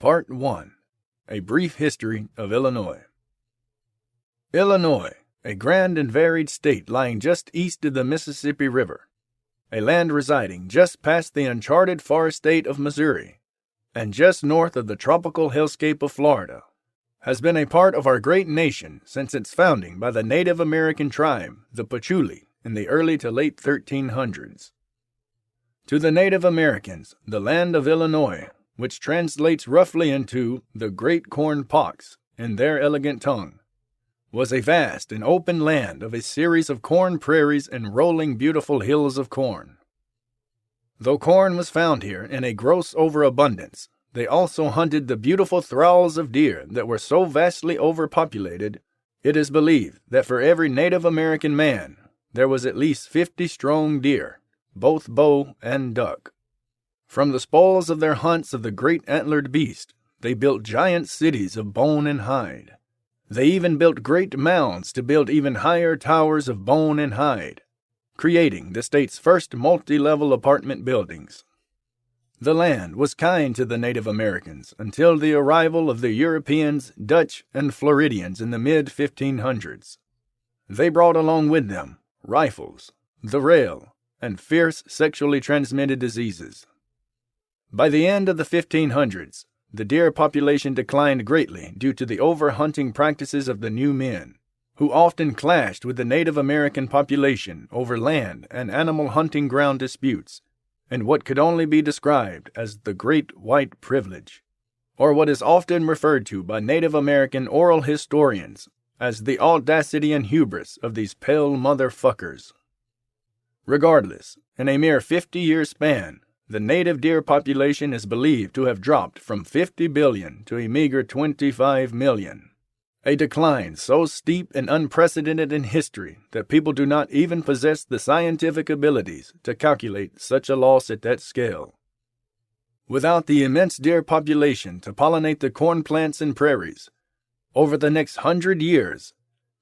Part 1. A Brief History of Illinois. Illinois, a grand and varied state lying just east of the Mississippi River, a land residing just past the uncharted far state of Missouri, and just north of the tropical hillscape of Florida, has been a part of our great nation since its founding by the Native American tribe, the Patchouli, in the early to late 1300s. To the Native Americans, the land of Illinois, which translates roughly into the Great Corn Pox in their elegant tongue, was a vast and open land of a series of corn prairies and rolling beautiful hills of corn. Though corn was found here in a gross overabundance, they also hunted the beautiful thralls of deer that were so vastly overpopulated, it is believed that for every Native American man there was at least 50 strong deer, both bow and duck. From the spoils of their hunts of the great antlered beast, they built giant cities of bone and hide. They even built great mounds to build even higher towers of bone and hide, creating the state's first multi-level apartment buildings. The land was kind to the Native Americans until the arrival of the Europeans, Dutch, and Floridians in the mid-1500s. They brought along with them rifles, the rail, and fierce sexually transmitted diseases. By the end of the 1500s, the deer population declined greatly due to the overhunting practices of the new men, who often clashed with the Native American population over land and animal hunting ground disputes, and what could only be described as the Great White Privilege, or what is often referred to by Native American oral historians as the audacity and hubris of these pale motherfuckers. Regardless, in a mere 50-year span, the native deer population is believed to have dropped from 50 billion to a meager 25 million, a decline so steep and unprecedented in history that people do not even possess the scientific abilities to calculate such a loss at that scale. Without the immense deer population to pollinate the corn plants and prairies, over the next 100 years,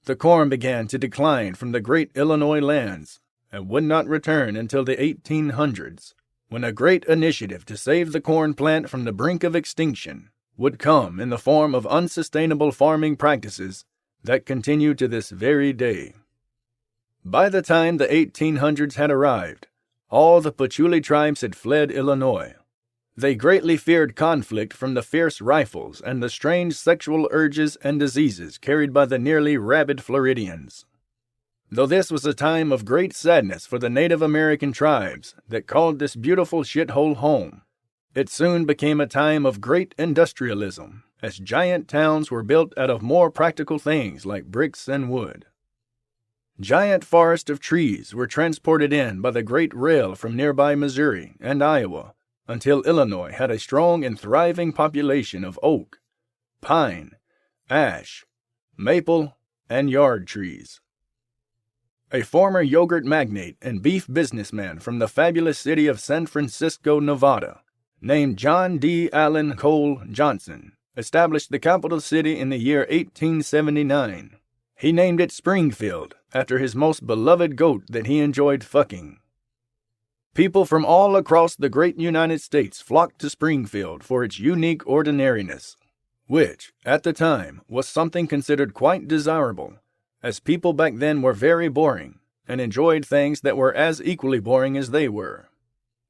the corn began to decline from the great Illinois lands and would not return until the 1800s. When a great initiative to save the corn plant from the brink of extinction would come in the form of unsustainable farming practices that continue to this very day. By the time the 1800s had arrived, all the Patchouli tribes had fled Illinois. They greatly feared conflict from the fierce rifles and the strange sexual urges and diseases carried by the nearly rabid Floridians. Though this was a time of great sadness for the Native American tribes that called this beautiful shithole home, it soon became a time of great industrialism, as giant towns were built out of more practical things like bricks and wood. Giant forests of trees were transported in by the great rail from nearby Missouri and Iowa, until Illinois had a strong and thriving population of oak, pine, ash, maple, and yard trees. A former yogurt magnate and beef businessman from the fabulous city of San Francisco, Nevada, named John D. Allen Cole Johnson, established the capital city in the year 1879. He named it Springfield after his most beloved goat that he enjoyed fucking. People from all across the great United States flocked to Springfield for its unique ordinariness, which, at the time, was something considered quite desirable, as people back then were very boring and enjoyed things that were as equally boring as they were.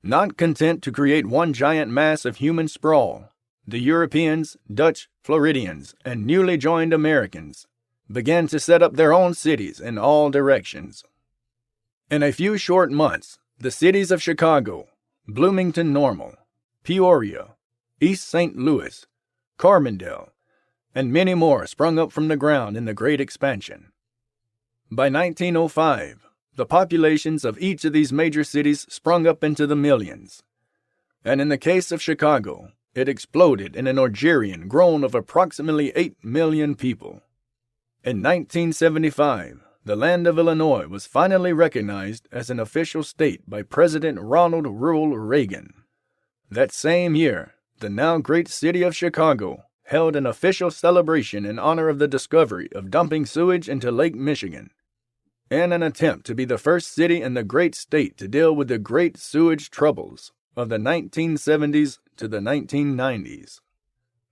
Not content to create one giant mass of human sprawl, the Europeans, Dutch, Floridians, and newly joined Americans began to set up their own cities in all directions. In a few short months, the cities of Chicago, Bloomington Normal, Peoria, East St. Louis, Carbondale, and many more sprung up from the ground in the Great Expansion. By 1905, the populations of each of these major cities sprung up into the millions, and in the case of Chicago, it exploded in an orgean grown of approximately 8 million people. In 1975, the land of Illinois was finally recognized as an official state by President Ronald Reagan. That same year, the now great city of Chicago held an official celebration in honor of the discovery of dumping sewage into Lake Michigan, in an attempt to be the first city in the great state to deal with the great sewage troubles of the 1970s to the 1990s.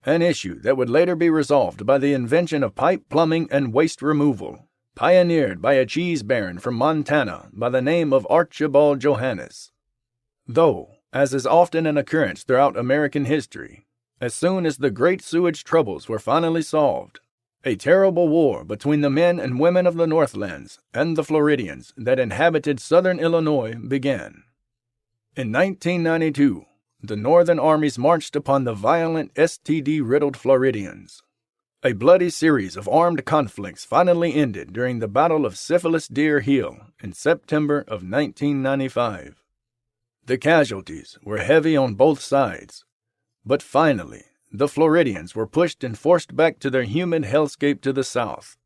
an issue that would later be resolved by the invention of pipe plumbing and waste removal, pioneered by a cheese baron from Montana by the name of Archibald Johannes. Though, as is often an occurrence throughout American history, as soon as the great sewage troubles were finally solved, a terrible war between the men and women of the Northlands and the Floridians that inhabited southern Illinois began. In 1992, the Northern armies marched upon the violent STD-riddled Floridians. A bloody series of armed conflicts finally ended during the Battle of Syphilis Deer Hill in September of 1995. The casualties were heavy on both sides, but finally, the Floridians were pushed and forced back to their humid hellscape to the south.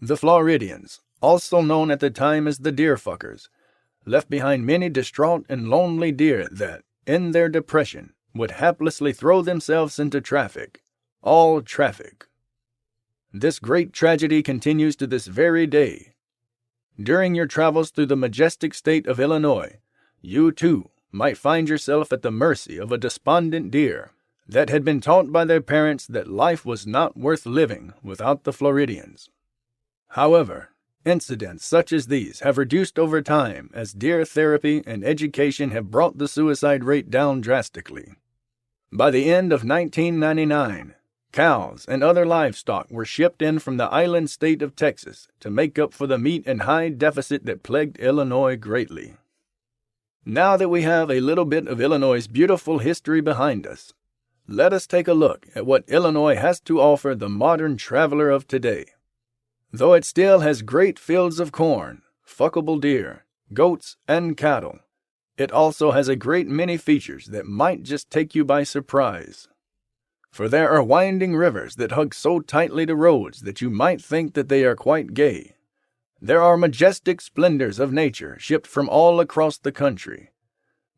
The Floridians, also known at the time as the Deer Fuckers, left behind many distraught and lonely deer that, in their depression, would haplessly throw themselves into traffic. All traffic. This great tragedy continues to this very day. During your travels through the majestic state of Illinois, you too might find yourself at the mercy of a despondent deer that had been taught by their parents that life was not worth living without the Floridians. However, incidents such as these have reduced over time as deer therapy and education have brought the suicide rate down drastically. By the end of 1999, cows and other livestock were shipped in from the island state of Texas to make up for the meat and hide deficit that plagued Illinois greatly. Now that we have a little bit of Illinois' beautiful history behind us, let us take a look at what Illinois has to offer the modern traveler of today. Though it still has great fields of corn, fuckable deer, goats, and cattle, it also has a great many features that might just take you by surprise. For there are winding rivers that hug so tightly to roads that you might think that they are quite gay. There are majestic splendors of nature shipped from all across the country.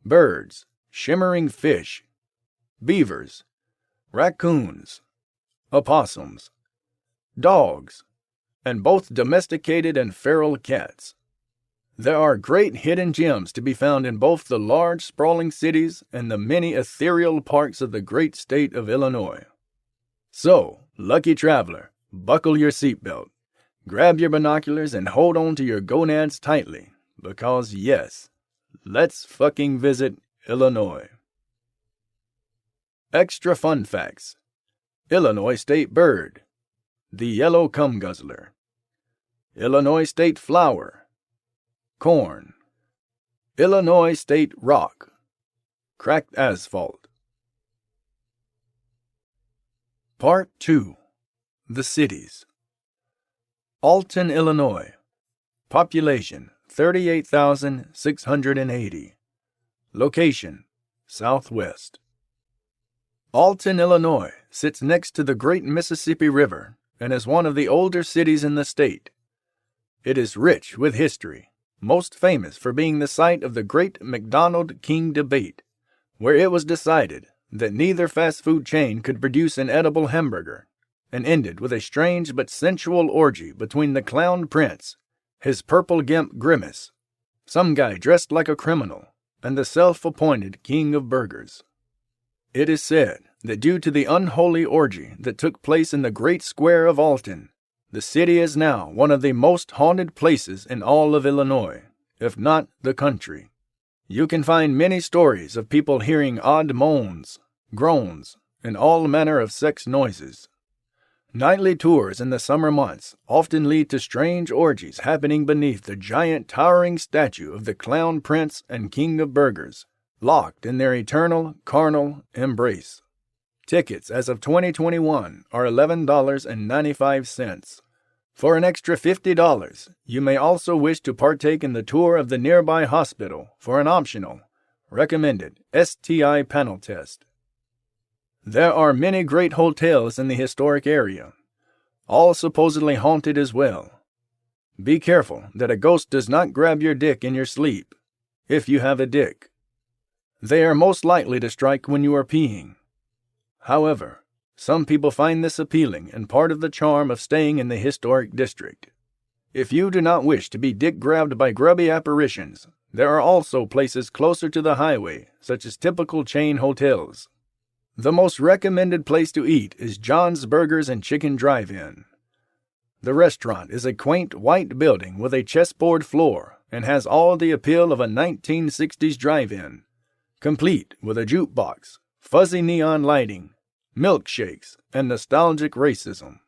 Birds, shimmering fish, beavers, raccoons, opossums, dogs, and both domesticated and feral cats. There are great hidden gems to be found in both the large sprawling cities and the many ethereal parks of the great state of Illinois. So, lucky traveler, buckle your seatbelt, grab your binoculars and hold on to your gonads tightly, because yes, let's fucking visit Illinois. Extra fun facts. Illinois state bird, the yellow cum guzzler. Illinois state flower, corn. Illinois state rock, cracked asphalt. Part 2. The cities. Alton, Illinois. Population 38,680. Location southwest. Alton, Illinois sits next to the great Mississippi River and is one of the older cities in the state. It is rich with history, most famous for being the site of the great McDonald-King debate, where it was decided that neither fast food chain could produce an edible hamburger, and ended with a strange but sensual orgy between the clown prince, his purple gimp Grimace, some guy dressed like a criminal, and the self-appointed king of burgers. It is said that due to the unholy orgy that took place in the great square of Alton, the city is now one of the most haunted places in all of Illinois, if not the country. You can find many stories of people hearing odd moans, groans, and all manner of sex noises. Nightly tours in the summer months often lead to strange orgies happening beneath the giant towering statue of the clown prince and king of burgers, locked in their eternal, carnal embrace. Tickets as of 2021 are $11.95. For an extra $50, you may also wish to partake in the tour of the nearby hospital for an optional, recommended STI panel test. There are many great hotels in the historic area, all supposedly haunted as well. Be careful that a ghost does not grab your dick in your sleep, if you have a dick. They are most likely to strike when you are peeing. However, some people find this appealing and part of the charm of staying in the historic district. If you do not wish to be dick-grabbed by grubby apparitions, there are also places closer to the highway, such as typical chain hotels. The most recommended place to eat is John's Burgers and Chicken Drive-In. The restaurant is a quaint white building with a chessboard floor and has all the appeal of a 1960s drive-in, complete with a jukebox, fuzzy neon lighting, milkshakes, and nostalgic racism.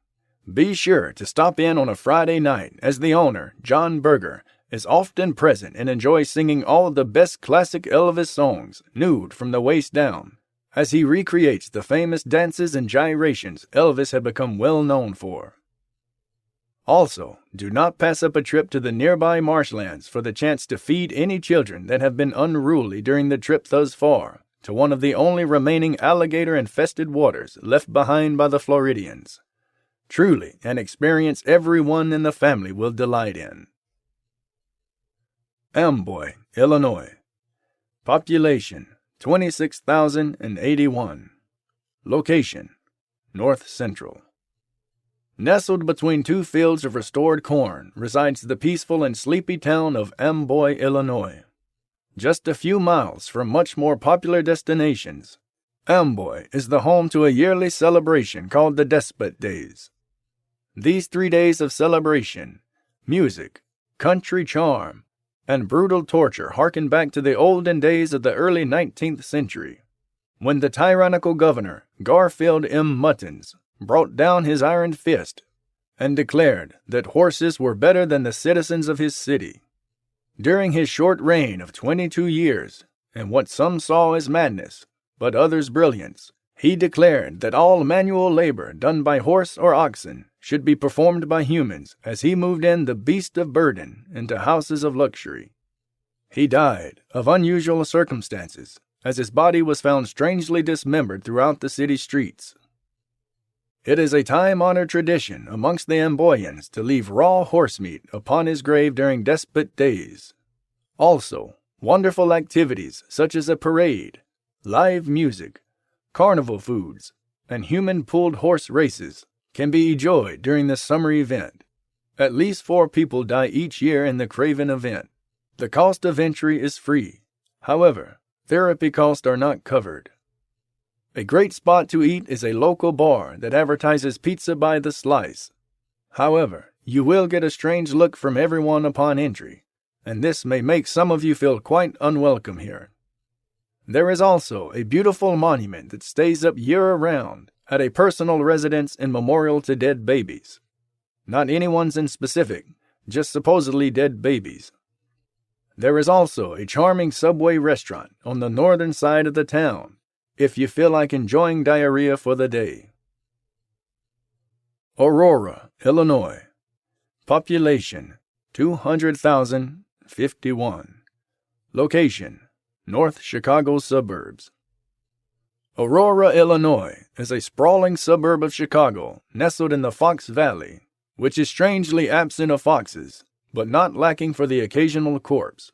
Be sure to stop in on a Friday night, as the owner, John Berger, is often present and enjoys singing all the best classic Elvis songs, nude from the waist down, as he recreates the famous dances and gyrations Elvis had become well known for. Also, do not pass up a trip to the nearby marshlands for the chance to feed any children that have been unruly during the trip thus far to one of the only remaining alligator-infested waters left behind by the Floridians. Truly an experience everyone in the family will delight in. Amboy, Illinois. Population 26,081. Location: North Central. Nestled between two fields of restored corn resides the peaceful and sleepy town of Amboy, Illinois. Just a few miles from much more popular destinations, Amboy is the home to a yearly celebration called the Despot Days. These 3 days of celebration, music, country charm, and brutal torture harken back to the olden days of the early 19th century, when the tyrannical governor, Garfield M. Muttons, brought down his iron fist and declared that horses were better than the citizens of his city. During his short reign of 22 years, and what some saw as madness, but others brilliance, he declared that all manual labor done by horse or oxen should be performed by humans, as he moved in the beast of burden into houses of luxury. He died of unusual circumstances, as his body was found strangely dismembered throughout the city streets. It is a time-honored tradition amongst the Amboyans to leave raw horse meat upon his grave during Despot Days. Also, wonderful activities such as a parade, live music, carnival foods, and human-pulled horse races can be enjoyed during this summer event. At least 4 people die each year in the Craven event. The cost of entry is free. However, therapy costs are not covered. A great spot to eat is a local bar that advertises pizza by the slice. However, you will get a strange look from everyone upon entry, and this may make some of you feel quite unwelcome here. There is also a beautiful monument that stays up year-round at a personal residence in memorial to dead babies. Not anyone's in specific, just supposedly dead babies. There is also a charming Subway restaurant on the northern side of the town, if you feel like enjoying diarrhea for the day. Aurora, Illinois. Population 200,051. Location: North Chicago suburbs. Aurora, Illinois is a sprawling suburb of Chicago nestled in the Fox Valley, which is strangely absent of foxes, but not lacking for the occasional corpse.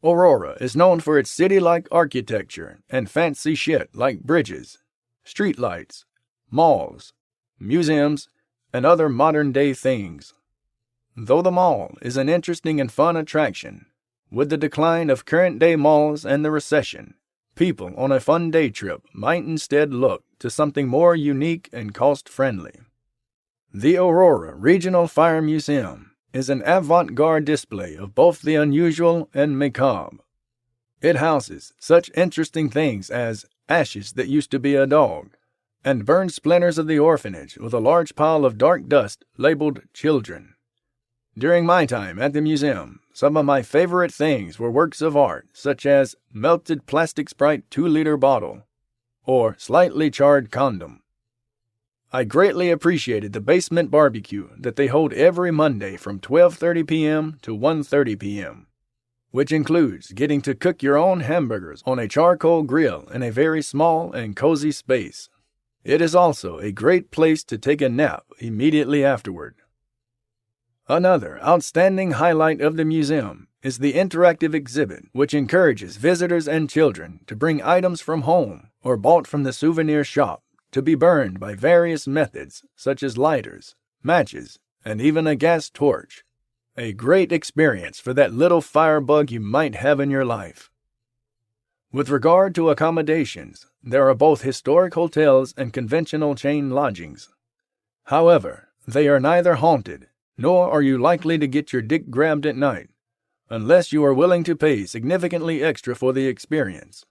Aurora is known for its city-like architecture and fancy shit like bridges, streetlights, malls, museums, and other modern-day things. Though the mall is an interesting and fun attraction, with the decline of current-day malls and the recession, people on a fun day trip might instead look to something more unique and cost-friendly. The Aurora Regional Fire Museum is an avant-garde display of both the unusual and macabre. It houses such interesting things as ashes that used to be a dog, and burned splinters of the orphanage with a large pile of dark dust labeled children. During my time at the museum, some of my favorite things were works of art such as melted plastic Sprite 2-liter bottle or slightly charred condom. I greatly appreciated the basement barbecue that they hold every Monday from 12:30 p.m. to 1:30 p.m., which includes getting to cook your own hamburgers on a charcoal grill in a very small and cozy space. It is also a great place to take a nap immediately afterward. Another outstanding highlight of the museum is the interactive exhibit, which encourages visitors and children to bring items from home or bought from the souvenir shop to be burned by various methods such as lighters, matches, and even a gas torch. A great experience for that little firebug you might have in your life. With regard to accommodations, there are both historic hotels and conventional chain lodgings. However, they are neither haunted, nor are you likely to get your dick grabbed at night, unless you are willing to pay significantly extra for the experience.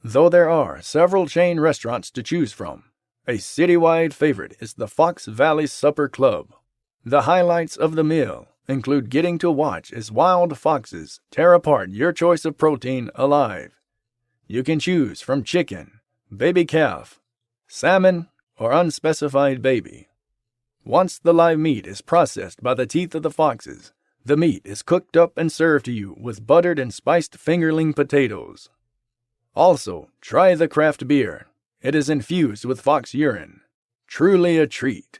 Though there are several chain restaurants to choose from, a citywide favorite is the Fox Valley Supper Club. The highlights of the meal include getting to watch as wild foxes tear apart your choice of protein alive. You can choose from chicken, baby calf, salmon, or unspecified baby. Once the live meat is processed by the teeth of the foxes, the meat is cooked up and served to you with buttered and spiced fingerling potatoes. Also, try the craft beer. It is infused with fox urine. Truly a treat.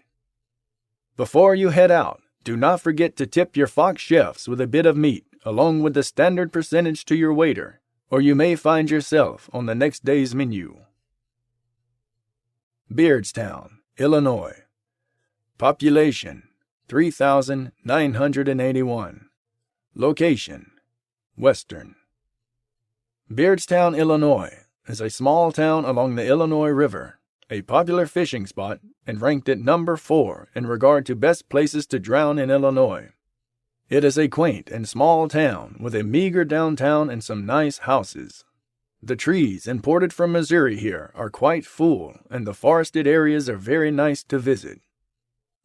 Before you head out, do not forget to tip your fox chefs with a bit of meat, along with the standard percentage to your waiter, or you may find yourself on the next day's menu. Beardstown, Illinois. Population, 3,981. Location, Western. Beardstown, Illinois, is a small town along the Illinois River, a popular fishing spot, and ranked at number 4 in regard to best places to drown in Illinois. It is a quaint and small town with a meager downtown and some nice houses. The trees imported from Missouri here are quite full, and the forested areas are very nice to visit.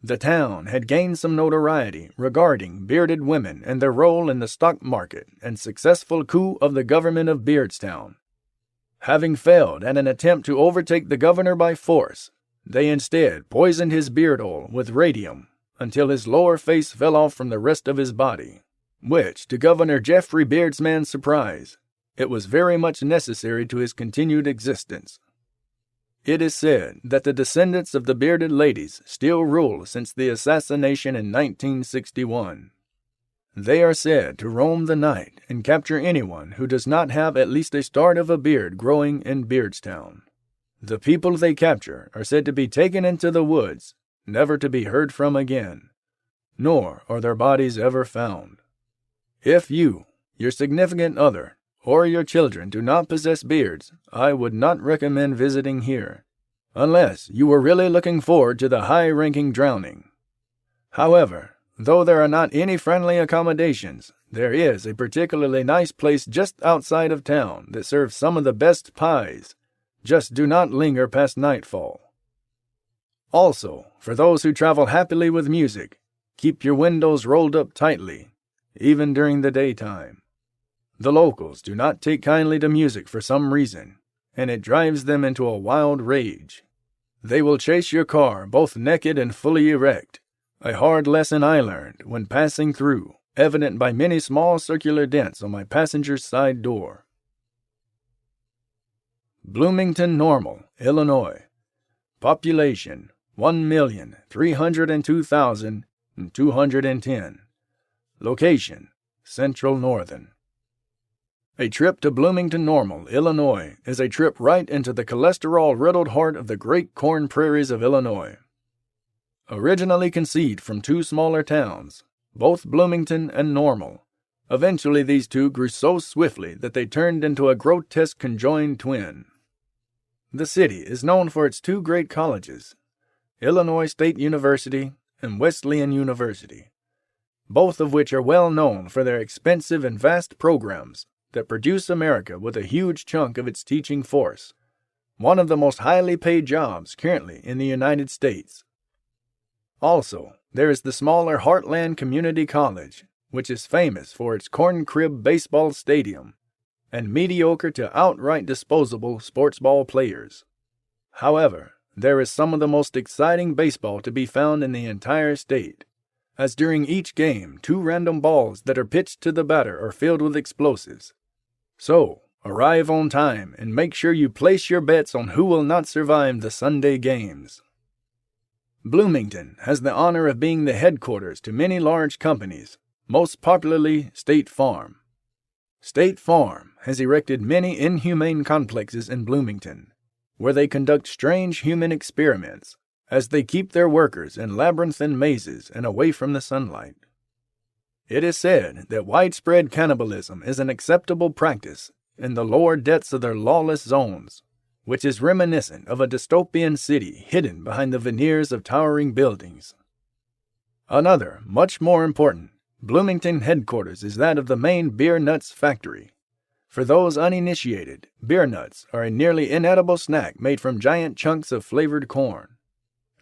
The town had gained some notoriety regarding bearded women and their role in the stock market and successful coup of the government of Beardstown. Having failed at an attempt to overtake the governor by force, they instead poisoned his beard oil with radium until his lower face fell off from the rest of his body, which, to Governor Jeffrey Beardsman's surprise, it was very much necessary to his continued existence. It is said that the descendants of the bearded ladies still rule since the assassination in 1961. They are said to roam the night and capture anyone who does not have at least a start of a beard growing in Beardstown. The people they capture are said to be taken into the woods, never to be heard from again, nor are their bodies ever found. If you, your significant other, or your children do not possess beards, I would not recommend visiting here, unless you were really looking forward to the high-ranking drowning. However, though there are not any friendly accommodations, there is a particularly nice place just outside of town that serves some of the best pies. Just do not linger past nightfall. Also, for those who travel happily with music, keep your windows rolled up tightly, even during the daytime. The locals do not take kindly to music for some reason, and it drives them into a wild rage. They will chase your car both naked and fully erect, a hard lesson I learned when passing through, evident by many small circular dents on my passenger's side door. Bloomington Normal, Illinois. Population, 1,302,210. Location, Central Northern. A trip to Bloomington Normal, Illinois, is a trip right into the cholesterol-riddled heart of the great corn prairies of Illinois. Originally conceived from two smaller towns, both Bloomington and Normal, eventually these two grew so swiftly that they turned into a grotesque conjoined twin. The city is known for its two great colleges, Illinois State University and Wesleyan University, both of which are well known for their expensive and vast programs that produce America with a huge chunk of its teaching force, one of the most highly paid jobs currently in the United States. Also, there is the smaller Heartland Community College, which is famous for its corn crib baseball stadium and mediocre to outright disposable sports ball players. However, there is some of the most exciting baseball to be found in the entire state, as during each game 2 random balls that are pitched to the batter are filled with explosives. So, arrive on time and make sure you place your bets on who will not survive the Sunday games. Bloomington has the honor of being the headquarters to many large companies, most popularly State Farm. State Farm has erected many inhumane complexes in Bloomington, where they conduct strange human experiments as they keep their workers in labyrinthine mazes and away from the sunlight. It is said that widespread cannibalism is an acceptable practice in the lower depths of their lawless zones, which is reminiscent of a dystopian city hidden behind the veneers of towering buildings. Another, much more important, Bloomington headquarters is that of the main beer nuts factory. For those uninitiated, beer nuts are a nearly inedible snack made from giant chunks of flavored corn.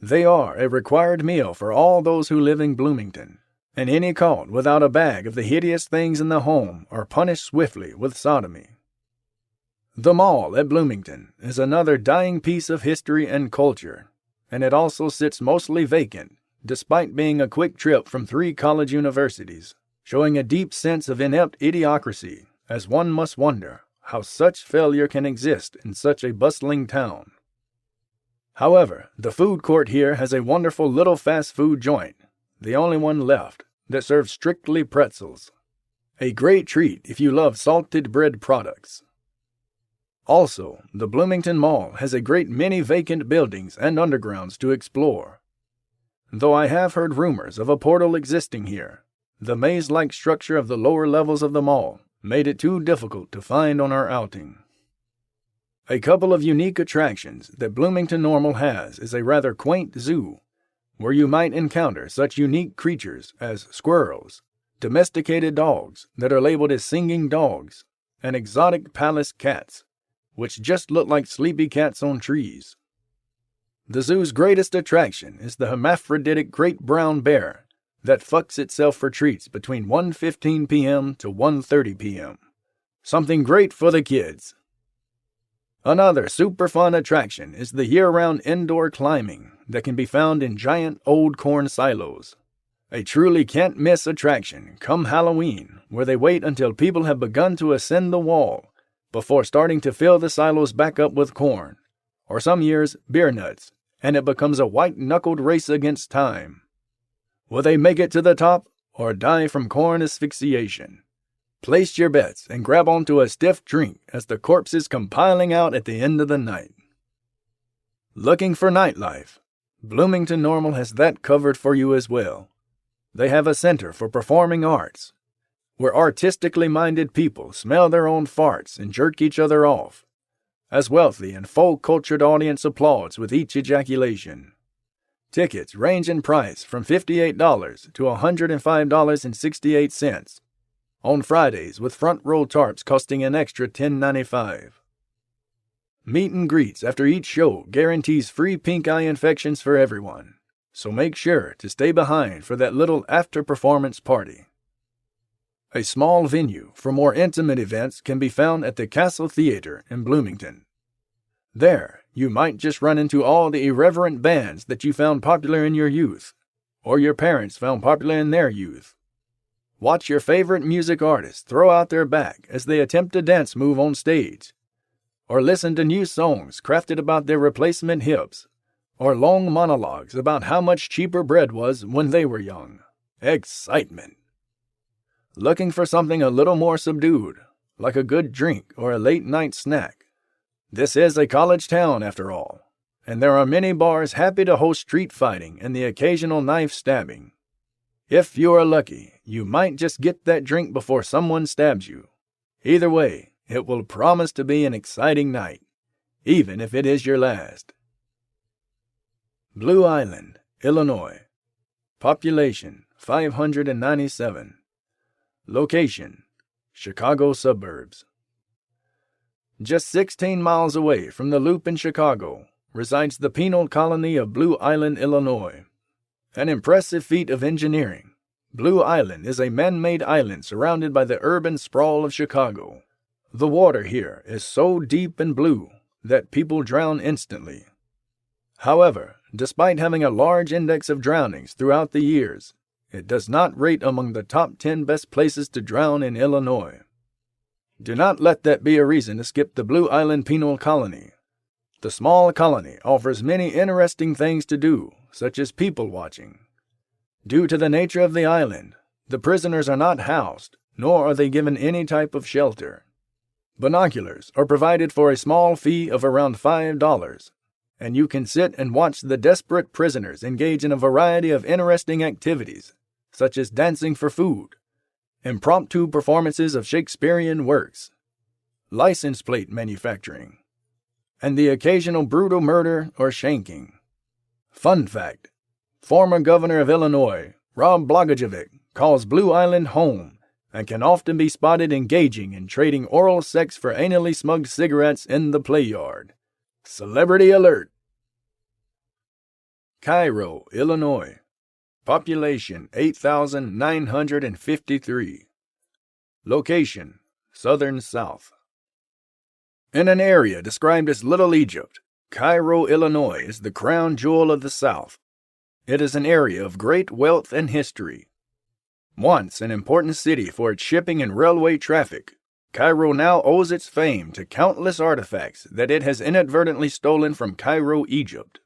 They are a required meal for all those who live in Bloomington, and any caught without a bag of the hideous things in the home are punished swiftly with sodomy. The mall at Bloomington is another dying piece of history and culture, and it also sits mostly vacant, despite being a quick trip from 3 college universities, showing a deep sense of inept idiocracy, as one must wonder how such failure can exist in such a bustling town. However, the food court here has a wonderful little fast food joint, the only one left, that serves strictly pretzels. A great treat if you love salted bread products. Also, the Bloomington Mall has a great many vacant buildings and undergrounds to explore. Though I have heard rumors of a portal existing here, the maze-like structure of the lower levels of the mall made it too difficult to find on our outing. A couple of unique attractions that Bloomington Normal has is a rather quaint zoo, where you might encounter such unique creatures as squirrels, domesticated dogs that are labeled as singing dogs, and exotic palace cats, which just look like sleepy cats on trees. The zoo's greatest attraction is the hermaphroditic great brown bear that fucks itself for treats between 1:15 p.m. to 1:30 p.m. Something great for the kids. Another super fun attraction is the year-round indoor climbing that can be found in giant old corn silos. A truly can't-miss attraction come Halloween, where they wait until people have begun to ascend the wall before starting to fill the silos back up with corn, or some years beer nuts, and it becomes a white-knuckled race against time. Will they make it to the top, or die from corn asphyxiation? Place your bets and grab onto a stiff drink as the corpses come piling out at the end of the night. Looking for nightlife? Bloomington Normal has that covered for you as well. They have a center for performing arts, where artistically minded people smell their own farts and jerk each other off, as wealthy and full-cultured audience applauds with each ejaculation. Tickets range in price from $58 to $105.68. On Fridays with front row tarps costing an extra $10.95. Meet and greets after each show guarantees free pink eye infections for everyone, so make sure to stay behind for that little after-performance party. A small venue for more intimate events can be found at the Castle Theater in Bloomington. There, you might just run into all the irreverent bands that you found popular in your youth, or your parents found popular in their youth. Watch your favorite music artists throw out their back as they attempt a dance move on stage, or listen to new songs crafted about their replacement hips, or long monologues about how much cheaper bread was when they were young. Excitement! Looking for something a little more subdued, like a good drink or a late-night snack? This is a college town, after all, and there are many bars happy to host street fighting and the occasional knife stabbing. If you are lucky, you might just get that drink before someone stabs you. Either way, it will promise to be an exciting night, even if it is your last. Blue Island, Illinois. Population 597. Location: Chicago suburbs. Just 16 miles away from the Loop in Chicago resides the penal colony of Blue Island, Illinois. An impressive feat of engineering, Blue Island is a man-made island surrounded by the urban sprawl of Chicago. The water here is so deep and blue that people drown instantly. However, despite having a large index of drownings throughout the years, it does not rate among the top 10 best places to drown in Illinois. Do not let that be a reason to skip the Blue Island Penal Colony. The small colony offers many interesting things to do, such as people watching. Due to the nature of the island, the prisoners are not housed, nor are they given any type of shelter. Binoculars are provided for a small fee of around $5, and you can sit and watch the desperate prisoners engage in a variety of interesting activities, such as dancing for food, impromptu performances of Shakespearean works, license plate manufacturing, and the occasional brutal murder or shanking. Fun fact: former governor of Illinois, Rob Blagojevich, calls Blue Island home and can often be spotted engaging in trading oral sex for anally smugged cigarettes in the play yard. Celebrity alert! Cairo, Illinois. Population 8,953. Location: Southern South. In an area described as Little Egypt, Cairo, Illinois is the crown jewel of the South. It is an area of great wealth and history. Once an important city for its shipping and railway traffic, Cairo now owes its fame to countless artifacts that it has inadvertently stolen from Cairo, Egypt.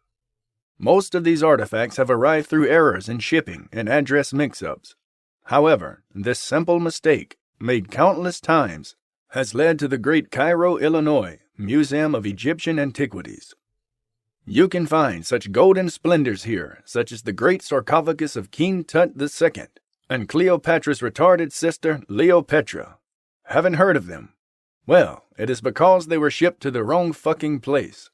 Most of these artifacts have arrived through errors in shipping and address mix-ups. However, this simple mistake, made countless times, has led to the Great Cairo, Illinois Museum of Egyptian Antiquities. You can find such golden splendors here, such as the great sarcophagus of King Tut II and Cleopatra's retarded sister, Cleopatra. Haven't heard of them? Well, it is because they were shipped to the wrong fucking place.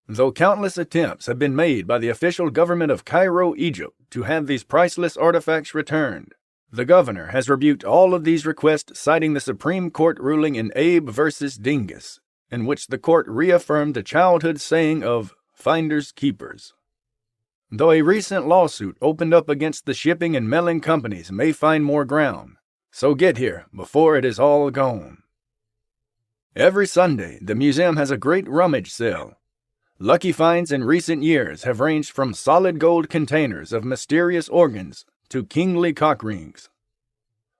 Though countless attempts have been made by the official government of Cairo, Egypt, to have these priceless artifacts returned, the governor has rebuked all of these requests, citing the Supreme Court ruling in Abe versus Dingus, in which the court reaffirmed the childhood saying of finders keepers. Though a recent lawsuit opened up against the shipping and mailing companies may find more ground, so get here before it is all gone. Every Sunday, the museum has a great rummage sale. Lucky finds in recent years have ranged from solid gold containers of mysterious organs to kingly cock rings.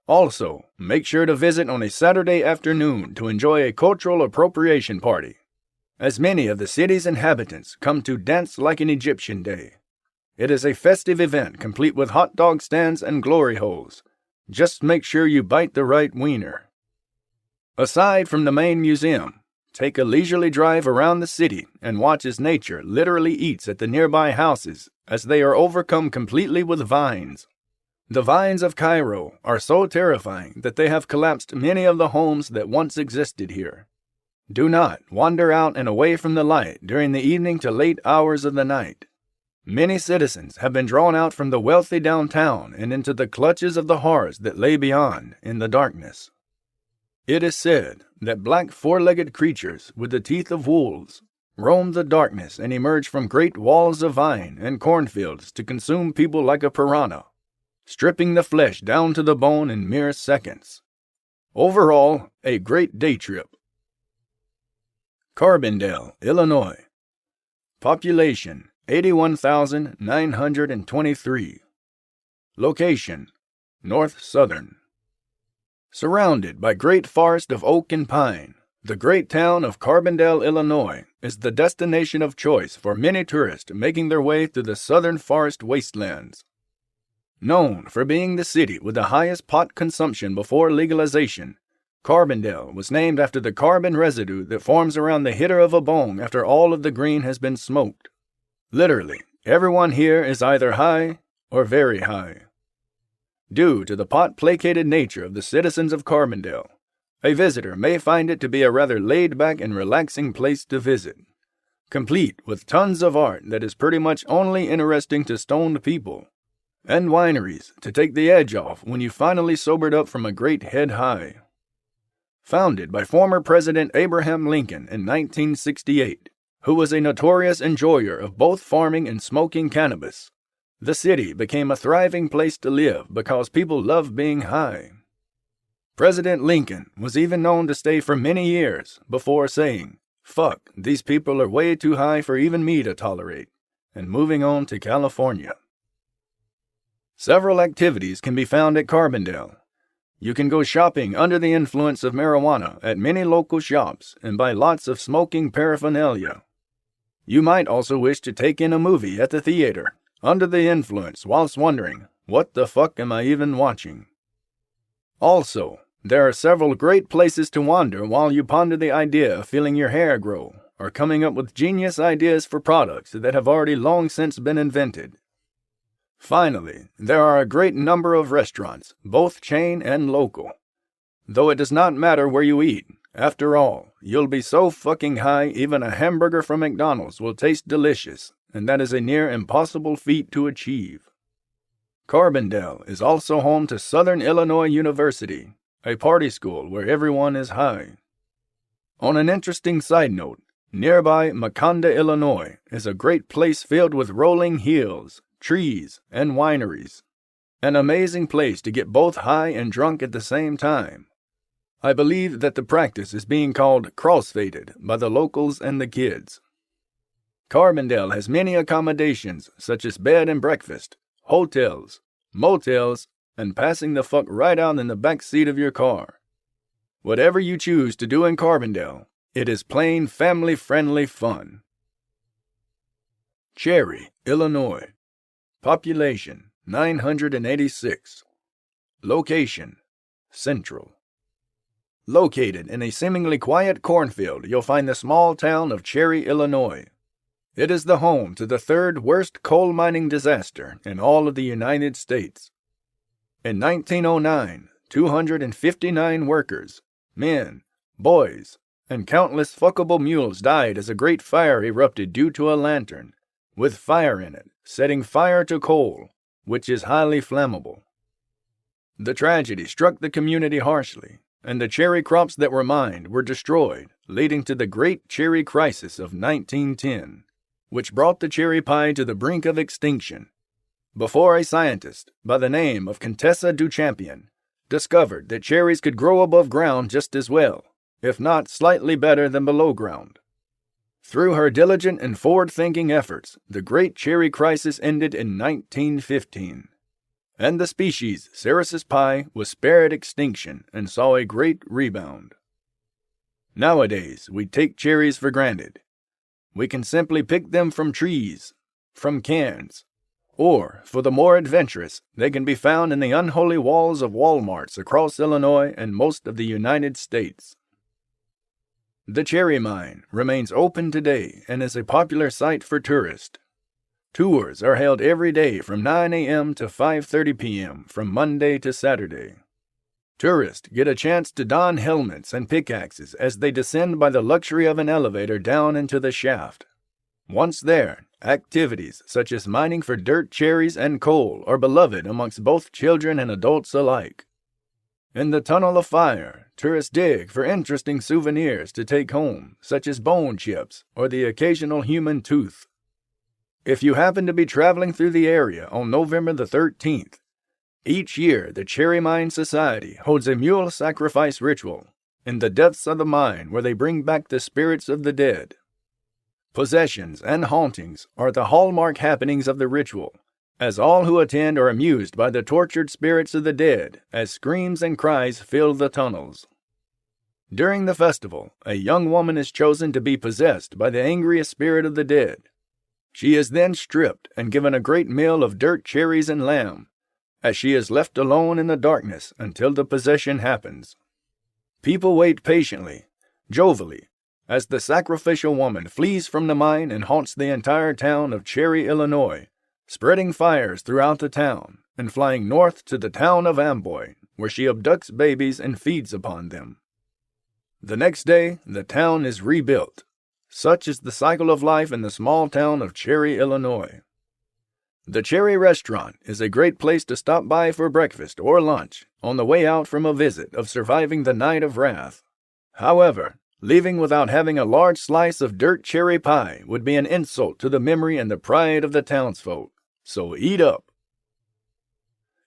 Also, make sure to visit on a Saturday afternoon to enjoy a cultural appropriation party, as many of the city's inhabitants come to dance like an Egyptian day. It is a festive event complete with hot dog stands and glory holes. Just make sure you bite the right wiener. Aside from the main museum, take a leisurely drive around the city and watch as nature literally eats at the nearby houses as they are overcome completely with vines. The vines of Cairo are so terrifying that they have collapsed many of the homes that once existed here. Do not wander out and away from the light during the evening to late hours of the night. Many citizens have been drawn out from the wealthy downtown and into the clutches of the horrors that lay beyond in the darkness. It is said that black four-legged creatures with the teeth of wolves roam the darkness and emerge from great walls of vine and cornfields to consume people like a piranha, stripping the flesh down to the bone in mere seconds. Overall, a great day trip. Carbondale, Illinois. Population 81,923. Location: North Southern. Surrounded by great forest of oak and pine, the great town of Carbondale, Illinois is the destination of choice for many tourists making their way through the southern forest wastelands. Known for being the city with the highest pot consumption before legalization, Carbondale was named after the carbon residue that forms around the hitter of a bong after all of the green has been smoked. Literally, everyone here is either high or very high. Due to the pot-placated nature of the citizens of Carbondale, a visitor may find it to be a rather laid-back and relaxing place to visit, complete with tons of art that is pretty much only interesting to stoned people, and wineries to take the edge off when you finally sobered up from a great head high. Founded by former President Abraham Lincoln in 1968, who was a notorious enjoyer of both farming and smoking cannabis, the city became a thriving place to live because people love being high. President Lincoln was even known to stay for many years before saying, "Fuck, these people are way too high for even me to tolerate," and moving on to California. Several activities can be found at Carbondale. You can go shopping under the influence of marijuana at many local shops and buy lots of smoking paraphernalia. You might also wish to take in a movie at the theater under the influence whilst wondering, what the fuck am I even watching? Also, there are several great places to wander while you ponder the idea of feeling your hair grow or coming up with genius ideas for products that have already long since been invented. Finally, there are a great number of restaurants, both chain and local. Though it does not matter where you eat, After all, you'll be so fucking high even a hamburger from McDonald's will taste delicious, and that is a near impossible feat to achieve. Carbondale is also home to Southern Illinois University, a party school where everyone is high. On an interesting side note, nearby Makanda, Illinois is a great place filled with rolling hills, trees, and wineries. An amazing place to get both high and drunk at the same time. I believe that the practice is being called crossfaded by the locals and the kids. Carbondale has many accommodations such as bed and breakfast, hotels, motels, and passing the fuck right out in the back seat of your car. Whatever you choose to do in Carbondale, it is plain family-friendly fun. Cherry, Illinois. Population, 986. Location, Central. Located in a seemingly quiet cornfield, you'll find the small town of Cherry, Illinois. It is the home to the third worst coal mining disaster in all of the United States. In 1909, 259 workers, men, boys, and countless fuckable mules died as a great fire erupted due to a lantern, with fire in it, setting fire to coal, which is highly flammable. The tragedy struck the community harshly, and the cherry crops that were mined were destroyed, leading to the Great Cherry Crisis of 1910, which brought the cherry pie to the brink of extinction, before a scientist by the name of Contessa Duchampion discovered that cherries could grow above ground just as well, if not slightly better than below ground. Through her diligent and forward-thinking efforts, the Great Cherry Crisis ended in 1915. And the species Cereus pie was spared extinction and saw a great rebound. Nowadays, we take cherries for granted. We can simply pick them from trees, from cans, or, for the more adventurous, they can be found in the unholy walls of Walmarts across Illinois and most of the United States. The cherry mine remains open today and is a popular site for tourists. Tours are held every day from 9 a.m. to 5:30 p.m. from Monday to Saturday. Tourists get a chance to don helmets and pickaxes as they descend by the luxury of an elevator down into the shaft. Once there, activities such as mining for dirt cherries and coal are beloved amongst both children and adults alike. In the Tunnel of Fire, tourists dig for interesting souvenirs to take home, such as bone chips or the occasional human tooth. If you happen to be traveling through the area on November the 13th, each year the Cherry Mine Society holds a mule sacrifice ritual in the depths of the mine where they bring back the spirits of the dead. Possessions and hauntings are the hallmark happenings of the ritual, as all who attend are amused by the tortured spirits of the dead as screams and cries fill the tunnels. During the festival, a young woman is chosen to be possessed by the angriest spirit of the dead. She is then stripped and given a great meal of dirt cherries and lamb, as she is left alone in the darkness until the possession happens. People wait patiently, jovially, as the sacrificial woman flees from the mine and haunts the entire town of Cherry, Illinois, spreading fires throughout the town and flying north to the town of Amboy, where she abducts babies and feeds upon them. The next day, the town is rebuilt. Such is the cycle of life in the small town of Cherry, Illinois. The Cherry Restaurant is a great place to stop by for breakfast or lunch on the way out from a visit of surviving the night of wrath. However, leaving without having a large slice of dirt cherry pie would be an insult to the memory and the pride of the townsfolk, so eat up.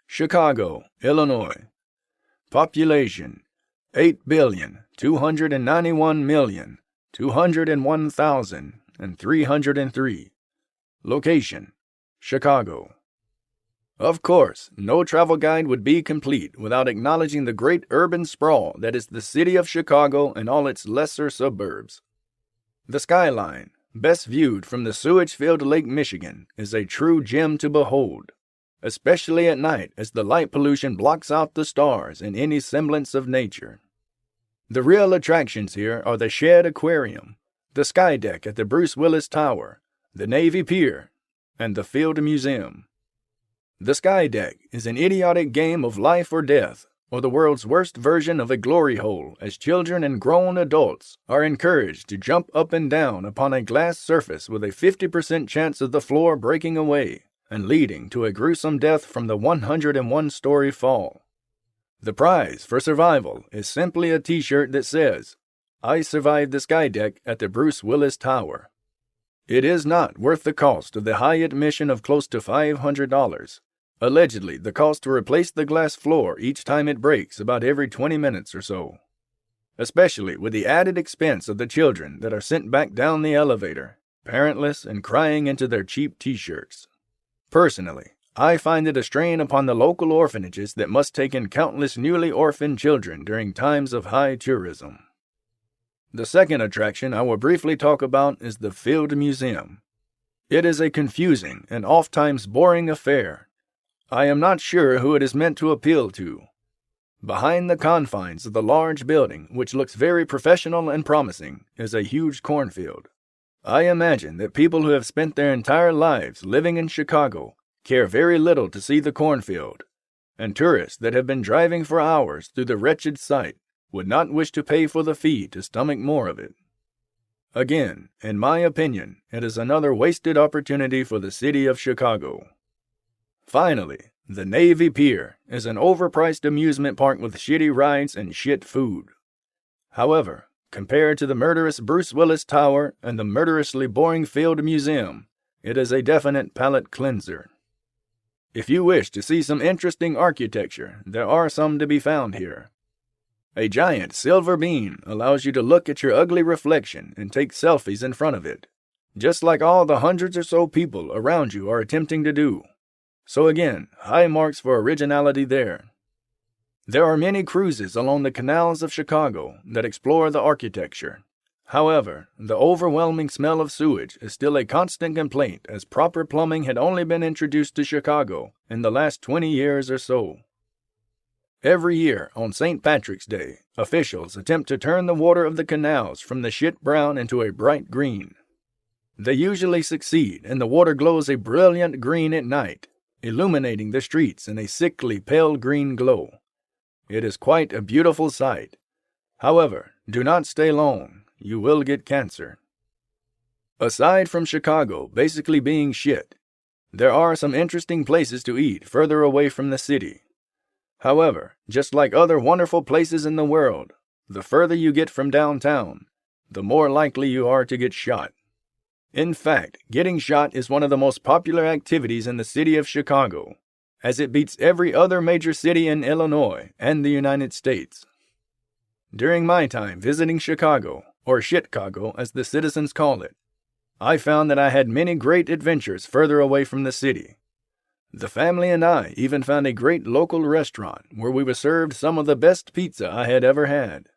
Chicago, Illinois. Population, 8,291,201,303. Location, Chicago. Of course, no travel guide would be complete without acknowledging the great urban sprawl that is the city of Chicago and all its lesser suburbs. The skyline, best viewed from the sewage-filled Lake Michigan, is a true gem to behold, especially at night as the light pollution blocks out the stars and any semblance of nature. The real attractions here are the Shed Aquarium, the Sky Deck at the Bruce Willis Tower, the Navy Pier, and the Field Museum. The Sky Deck is an idiotic game of life or death, or the world's worst version of a glory hole, as children and grown adults are encouraged to jump up and down upon a glass surface with a 50% chance of the floor breaking away and leading to a gruesome death from the 101-story fall. The prize for survival is simply a t-shirt that says, "I survived the skydeck at the Bruce Willis Tower." It is not worth the cost of the high admission of close to $500. Allegedly, the cost to replace the glass floor each time it breaks about every 20 minutes or so. Especially with the added expense of the children that are sent back down the elevator, parentless and crying into their cheap t-shirts. Personally, I find it a strain upon the local orphanages that must take in countless newly orphaned children during times of high tourism. The second attraction I will briefly talk about is the Field Museum. It is a confusing and oft-times boring affair. I am not sure who it is meant to appeal to. Behind the confines of the large building, which looks very professional and promising, is a huge cornfield. I imagine that people who have spent their entire lives living in Chicago care very little to see the cornfield, and tourists that have been driving for hours through the wretched sight would not wish to pay for the fee to stomach more of it. Again, in my opinion, it is another wasted opportunity for the city of Chicago. Finally, the Navy Pier is an overpriced amusement park with shitty rides and shit food. However, compared to the murderous Bruce Willis Tower and the murderously boring Field Museum, it is a definite palate cleanser. If you wish to see some interesting architecture, there are some to be found here. A giant silver bean allows you to look at your ugly reflection and take selfies in front of it, just like all the hundreds or so people around you are attempting to do. So again, high marks for originality there. There are many cruises along the canals of Chicago that explore the architecture. However, the overwhelming smell of sewage is still a constant complaint, as proper plumbing had only been introduced to Chicago in the last 20 years or so. Every year on St. Patrick's Day, officials attempt to turn the water of the canals from the shit brown into a bright green. They usually succeed, and the water glows a brilliant green at night, illuminating the streets in a sickly pale green glow. It is quite a beautiful sight. However, do not stay long. You will get cancer. Aside from Chicago basically being shit, there are some interesting places to eat further away from the city. However, just like other wonderful places in the world, the further you get from downtown, the more likely you are to get shot. In fact, getting shot is one of the most popular activities in the city of Chicago, as it beats every other major city in Illinois and the United States. During my time visiting Chicago, or Shitcago as the citizens call it, I found that I had many great adventures further away from the city. The family and I even found a great local restaurant where we were served some of the best pizza I had ever had.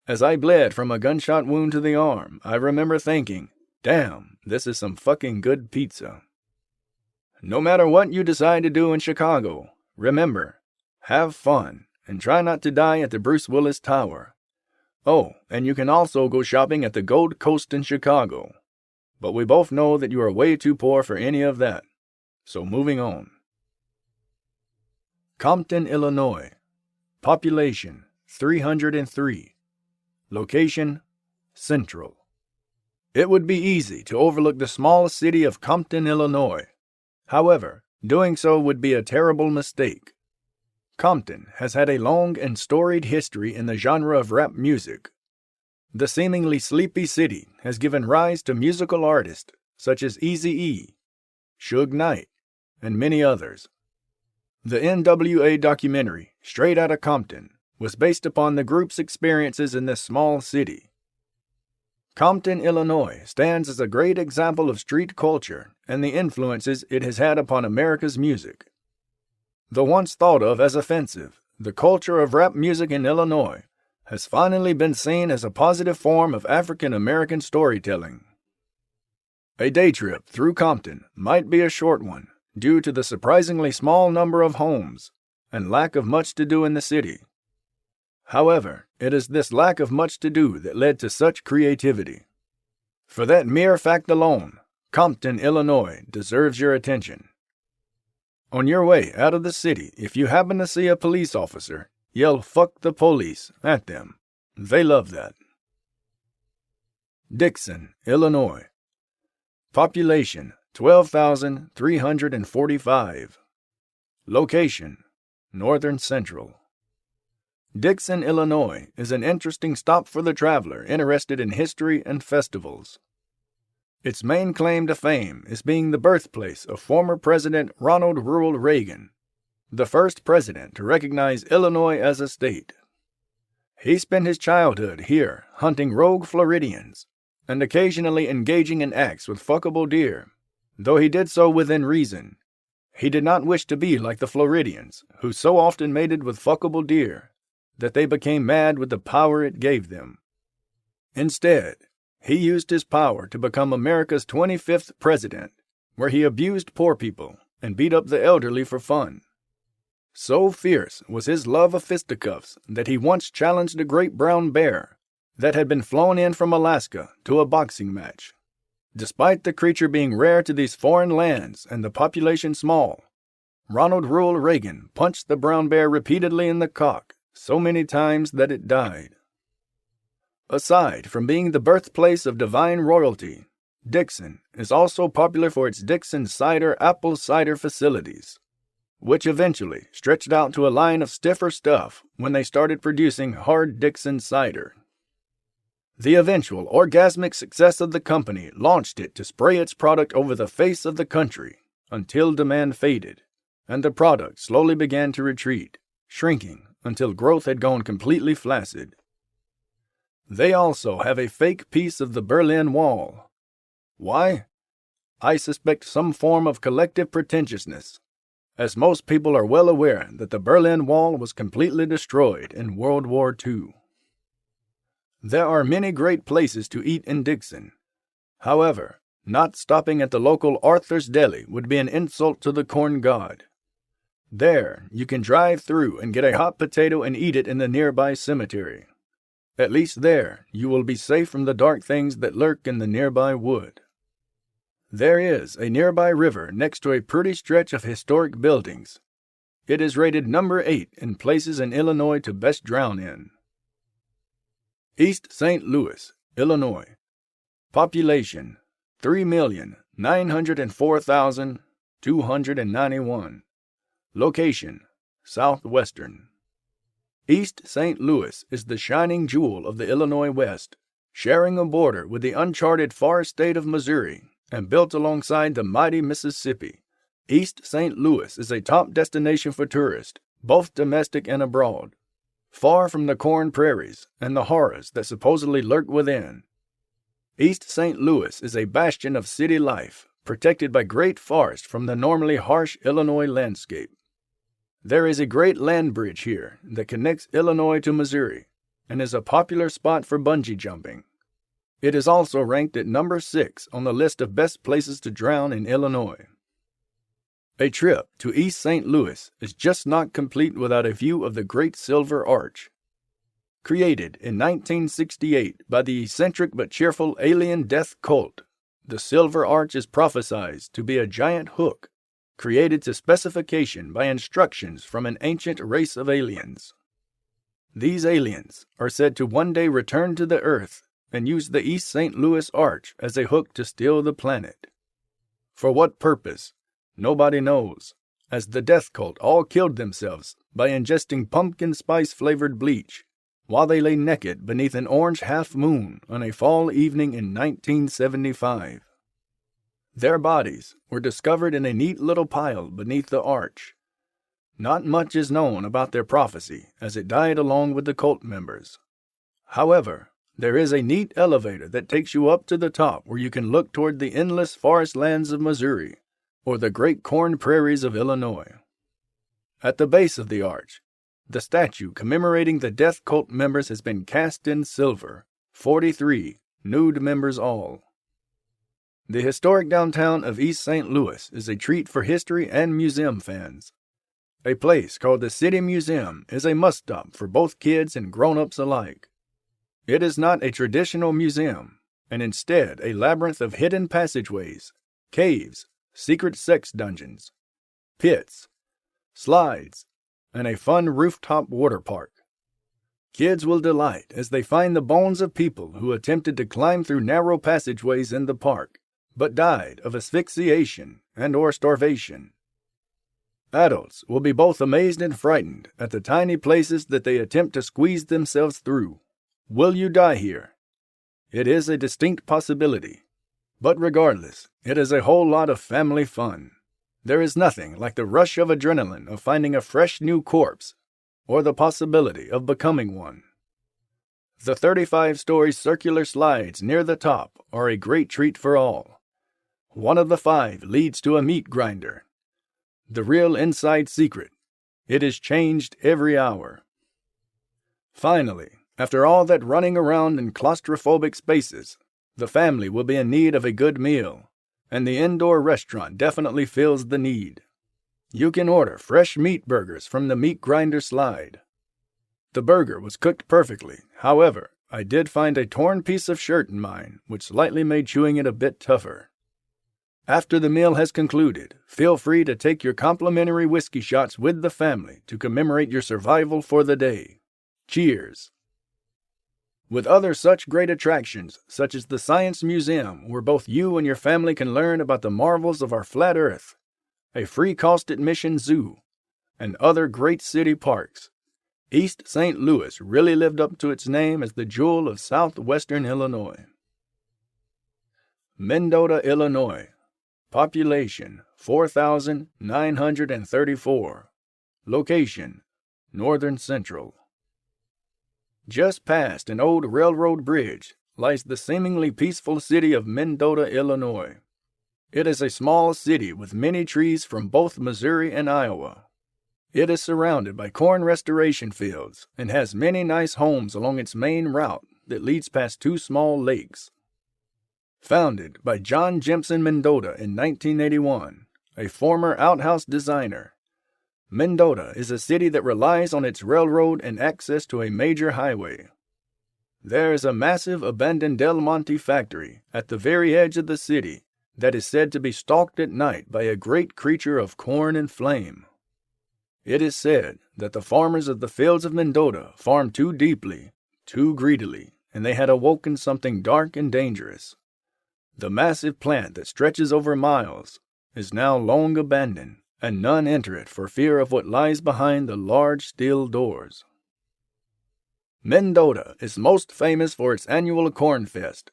As I bled from a gunshot wound to the arm, I remember thinking, "Damn, this is some fucking good pizza." No matter what you decide to do in Chicago, remember, have fun and try not to die at the Bruce Willis Tower. Oh, and you can also go shopping at the Gold Coast in Chicago. But we both know that you are way too poor for any of that. So moving on. Compton, Illinois. Population 303. Location Central. It would be easy to overlook the small city of Compton, Illinois. However, doing so would be a terrible mistake. Compton has had a long and storied history in the genre of rap music. The seemingly sleepy city has given rise to musical artists such as Eazy-E, Suge Knight, and many others. The NWA documentary, Straight Outta Compton, was based upon the group's experiences in this small city. Compton, Illinois stands as a great example of street culture and the influences it has had upon America's music. Though once thought of as offensive, the culture of rap music in Illinois has finally been seen as a positive form of African American storytelling. A day trip through Compton might be a short one due to the surprisingly small number of homes and lack of much to do in the city. However, it is this lack of much to do that led to such creativity. For that mere fact alone, Compton, Illinois deserves your attention. On your way out of the city, if you happen to see a police officer, yell "fuck the police" at them. They love that. Dixon, Illinois. Population 12,345. Location: Northern Central. Dixon, Illinois is an interesting stop for the traveler interested in history and festivals. Its main claim to fame is being the birthplace of former President Ronald Reuel Reagan, the first president to recognize Illinois as a state. He spent his childhood here hunting rogue Floridians and occasionally engaging in acts with fuckable deer, though he did so within reason. He did not wish to be like the Floridians, who so often mated with fuckable deer that they became mad with the power it gave them. Instead, he used his power to become America's 25th president, where he abused poor people and beat up the elderly for fun. So fierce was his love of fisticuffs that he once challenged a great brown bear that had been flown in from Alaska to a boxing match. Despite the creature being rare to these foreign lands and the population small, Ronald Reuel Reagan punched the brown bear repeatedly in the cock so many times that it died. Aside from being the birthplace of divine royalty, Dixon is also popular for its Dixon Cider apple cider facilities, which eventually stretched out to a line of stiffer stuff when they started producing hard Dixon cider. The eventual orgasmic success of the company launched it to spray its product over the face of the country until demand faded, and the product slowly began to retreat, shrinking until growth had gone completely flaccid. They also have a fake piece of the Berlin Wall. Why? I suspect some form of collective pretentiousness, as most people are well aware that the Berlin Wall was completely destroyed in World War II. There are many great places to eat in Dixon. However, not stopping at the local Arthur's Deli would be an insult to the corn god. There, you can drive through and get a hot potato and eat it in the nearby cemetery. At least there, you will be safe from the dark things that lurk in the nearby wood. There is a nearby river next to a pretty stretch of historic buildings. It is rated number 8 in places in Illinois to best drown in. East St. Louis, Illinois. Population 3,904,291. Location: Southwestern. East St. Louis is the shining jewel of the Illinois West, sharing a border with the uncharted far state of Missouri and built alongside the mighty Mississippi. East St. Louis is a top destination for tourists, both domestic and abroad. Far from the corn prairies and the horrors that supposedly lurk within, East St. Louis is a bastion of city life, protected by great forest from the normally harsh Illinois landscape. There is a great land bridge here that connects Illinois to Missouri and is a popular spot for bungee jumping. It is also ranked at number 6 on the list of best places to drown in Illinois. A trip to East St. Louis is just not complete without a view of the Great Silver Arch. Created in 1968 by the eccentric but cheerful alien death cult, the Silver Arch is prophesied to be a giant hook created to specification by instructions from an ancient race of aliens. These aliens are said to one day return to the Earth and use the East St. Louis Arch as a hook to steal the planet. For what purpose? Nobody knows, as the death cult all killed themselves by ingesting pumpkin spice-flavored bleach, while they lay naked beneath an orange half-moon on a fall evening in 1975. Their bodies were discovered in a neat little pile beneath the arch. Not much is known about their prophecy, as it died along with the cult members. However, there is a neat elevator that takes you up to the top where you can look toward the endless forest lands of Missouri, or the great corn prairies of Illinois. At the base of the arch, the statue commemorating the death cult members has been cast in silver, 43, nude members all. The historic downtown of East St. Louis is a treat for history and museum fans. A place called the City Museum is a must-stop for both kids and grown-ups alike. It is not a traditional museum, and instead a labyrinth of hidden passageways, caves, secret sex dungeons, pits, slides, and a fun rooftop water park. Kids will delight as they find the bones of people who attempted to climb through narrow passageways in the park, but died of asphyxiation and/or starvation. Adults will be both amazed and frightened at the tiny places that they attempt to squeeze themselves through. Will you die here? It is a distinct possibility. But regardless, it is a whole lot of family fun. There is nothing like the rush of adrenaline of finding a fresh new corpse, or the possibility of becoming one. The 35-story circular slides near the top are a great treat for all. One of the 5 leads to a meat grinder. The real inside secret: it is changed every hour. Finally, after all that running around in claustrophobic spaces, the family will be in need of a good meal, and the indoor restaurant definitely fills the need. You can order fresh meat burgers from the meat grinder slide. The burger was cooked perfectly. However, I did find a torn piece of shirt in mine, which slightly made chewing it a bit tougher. After the meal has concluded, feel free to take your complimentary whiskey shots with the family to commemorate your survival for the day. Cheers! With other such great attractions, such as the Science Museum, where both you and your family can learn about the marvels of our flat Earth, a free-cost admission zoo, and other great city parks, East St. Louis really lived up to its name as the jewel of southwestern Illinois. Mendota, Illinois. Population 4,934. Location: Northern Central. Just past an old railroad bridge lies the seemingly peaceful city of Mendota, Illinois. It is a small city with many trees from both Missouri and Iowa. It is surrounded by corn restoration fields and has many nice homes along its main route that leads past 2 small lakes. Founded by John Jemson Mendota in 1981, a former outhouse designer, Mendota is a city that relies on its railroad and access to a major highway. There is a massive abandoned Del Monte factory at the very edge of the city that is said to be stalked at night by a great creature of corn and flame. It is said that the farmers of the fields of Mendota farmed too deeply, too greedily, and they had awoken something dark and dangerous. The massive plant that stretches over miles is now long abandoned, and none enter it for fear of what lies behind the large steel doors. Mendota is most famous for its annual Corn Fest,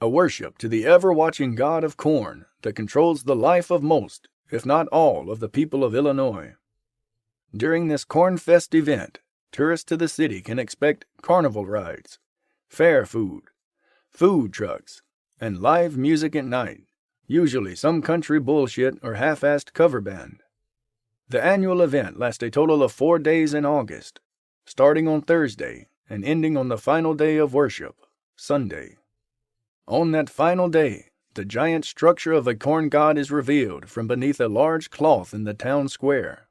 a worship to the ever-watching god of corn that controls the life of most, if not all, of the people of Illinois. During this Corn Fest event, tourists to the city can expect carnival rides, fair food, food trucks, and live music at night, usually some country bullshit or half-assed cover band. The annual event lasts a total of 4 days in August, starting on Thursday and ending on the final day of worship, Sunday. On that final day, the giant structure of a corn god is revealed from beneath a large cloth in the town square.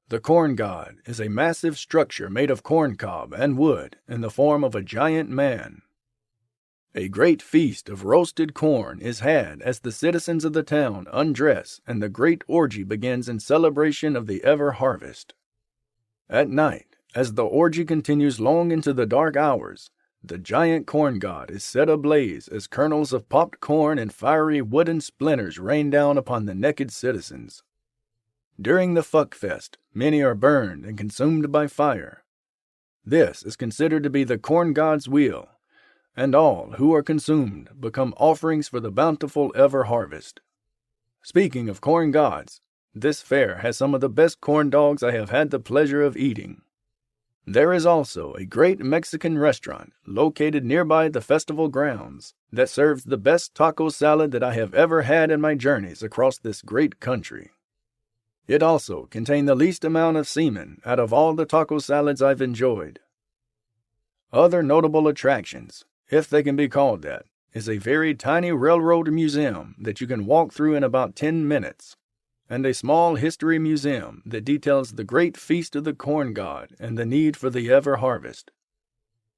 The corn god is a massive structure made of corn cob and wood in the form of a giant man. A great feast of roasted corn is had as the citizens of the town undress and the great orgy begins in celebration of the ever-harvest. At night, as the orgy continues long into the dark hours, the giant corn god is set ablaze as kernels of popped corn and fiery wooden splinters rain down upon the naked citizens. During the fuckfest, many are burned and consumed by fire. This is considered to be the corn god's wheel, and all who are consumed become offerings for the bountiful ever-harvest. Speaking of corn gods, this fair has some of the best corn dogs I have had the pleasure of eating. There is also a great Mexican restaurant located nearby the festival grounds that serves the best taco salad that I have ever had in my journeys across this great country. It also contained the least amount of semen out of all the taco salads I've enjoyed. Other notable attractions, if they can be called that, is a very tiny railroad museum that you can walk through in about 10 minutes, and a small history museum that details the great feast of the corn god and the need for the ever-harvest.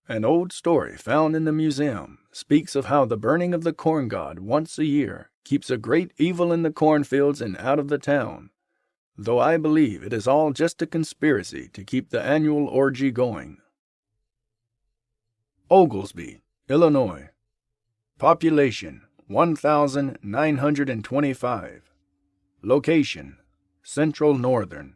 An old story found in the museum speaks of how the burning of the corn god once a year keeps a great evil in the cornfields and out of the town, though I believe it is all just a conspiracy to keep the annual orgy going. Oglesby, Illinois. Population 1,925. Location: Central Northern.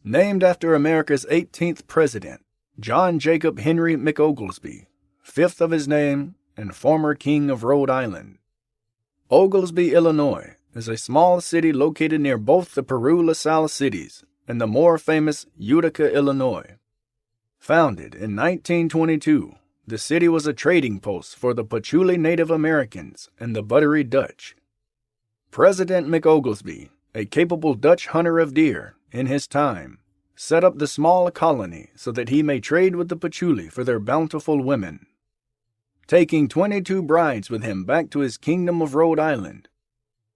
Named after America's 18th president, John Jacob Henry McOglesby, fifth of his name and former King of Rhode Island. Oglesby, Illinois, is a small city located near both the Peru-LaSalle cities and the more famous Utica, Illinois. Founded in 1922, the city was a trading post for the Patchouli Native Americans and the Buttery Dutch. President McOglesby, a capable Dutch hunter of deer in his time, set up the small colony so that he may trade with the Patchouli for their bountiful women. Taking 22 brides with him back to his kingdom of Rhode Island,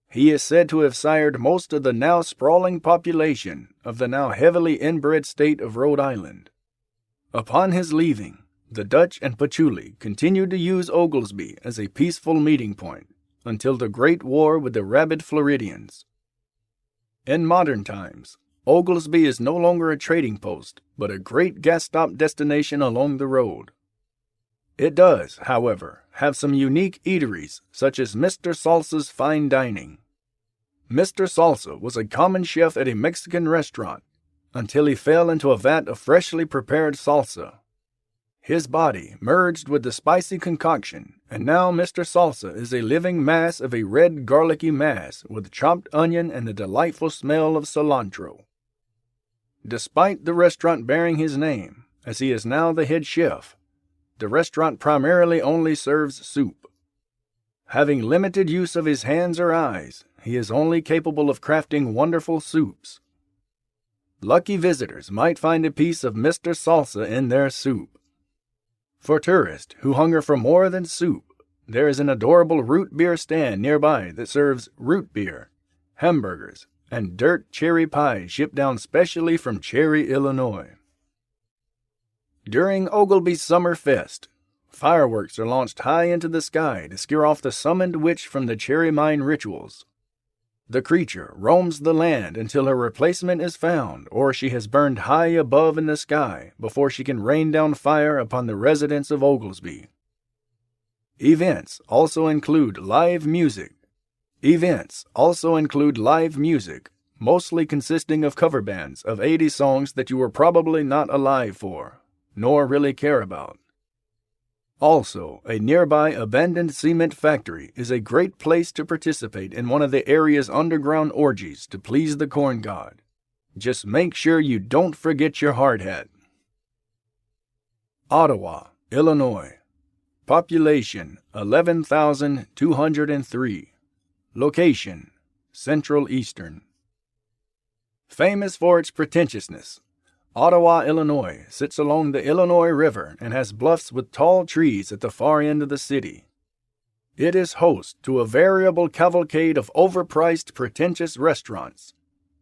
he is said to have sired most of the now sprawling population of the now heavily inbred state of Rhode Island. Upon his leaving, the Dutch and Patchouli continued to use Oglesby as a peaceful meeting point until the Great War with the rabid Floridians. In modern times, Oglesby is no longer a trading post, but a great gas stop destination along the road. It does, however, have some unique eateries, such as Mr. Salsa's Fine Dining. Mr. Salsa was a common chef at a Mexican restaurant until he fell into a vat of freshly prepared salsa. His body merged with the spicy concoction, and now Mr. Salsa is a living mass of a red garlicky mass with chopped onion and the delightful smell of cilantro. Despite the restaurant bearing his name, as he is now the head chef, the restaurant primarily only serves soup. Having limited use of his hands or eyes, he is only capable of crafting wonderful soups. Lucky visitors might find a piece of Mr. Salsa in their soup. For tourists who hunger for more than soup, there is an adorable root beer stand nearby that serves root beer, hamburgers, and dirt cherry pie shipped down specially from Cherry, Illinois. During Ogilvy's Summer Fest, fireworks are launched high into the sky to scare off the summoned witch from the cherry mine rituals. The creature roams the land until her replacement is found or she has burned high above in the sky before she can rain down fire upon the residents of Oglesby. Events also include live music, mostly consisting of cover bands of 80 songs that you were probably not alive for, nor really care about. Also, a nearby abandoned cement factory is a great place to participate in one of the area's underground orgies to please the corn god. Just make sure you don't forget your hard hat. Ottawa, Illinois. Population 11,203. Location: Central Eastern. Famous for its pretentiousness, Ottawa, Illinois sits along the Illinois River and has bluffs with tall trees at the far end of the city. It is host to a variable cavalcade of overpriced, pretentious restaurants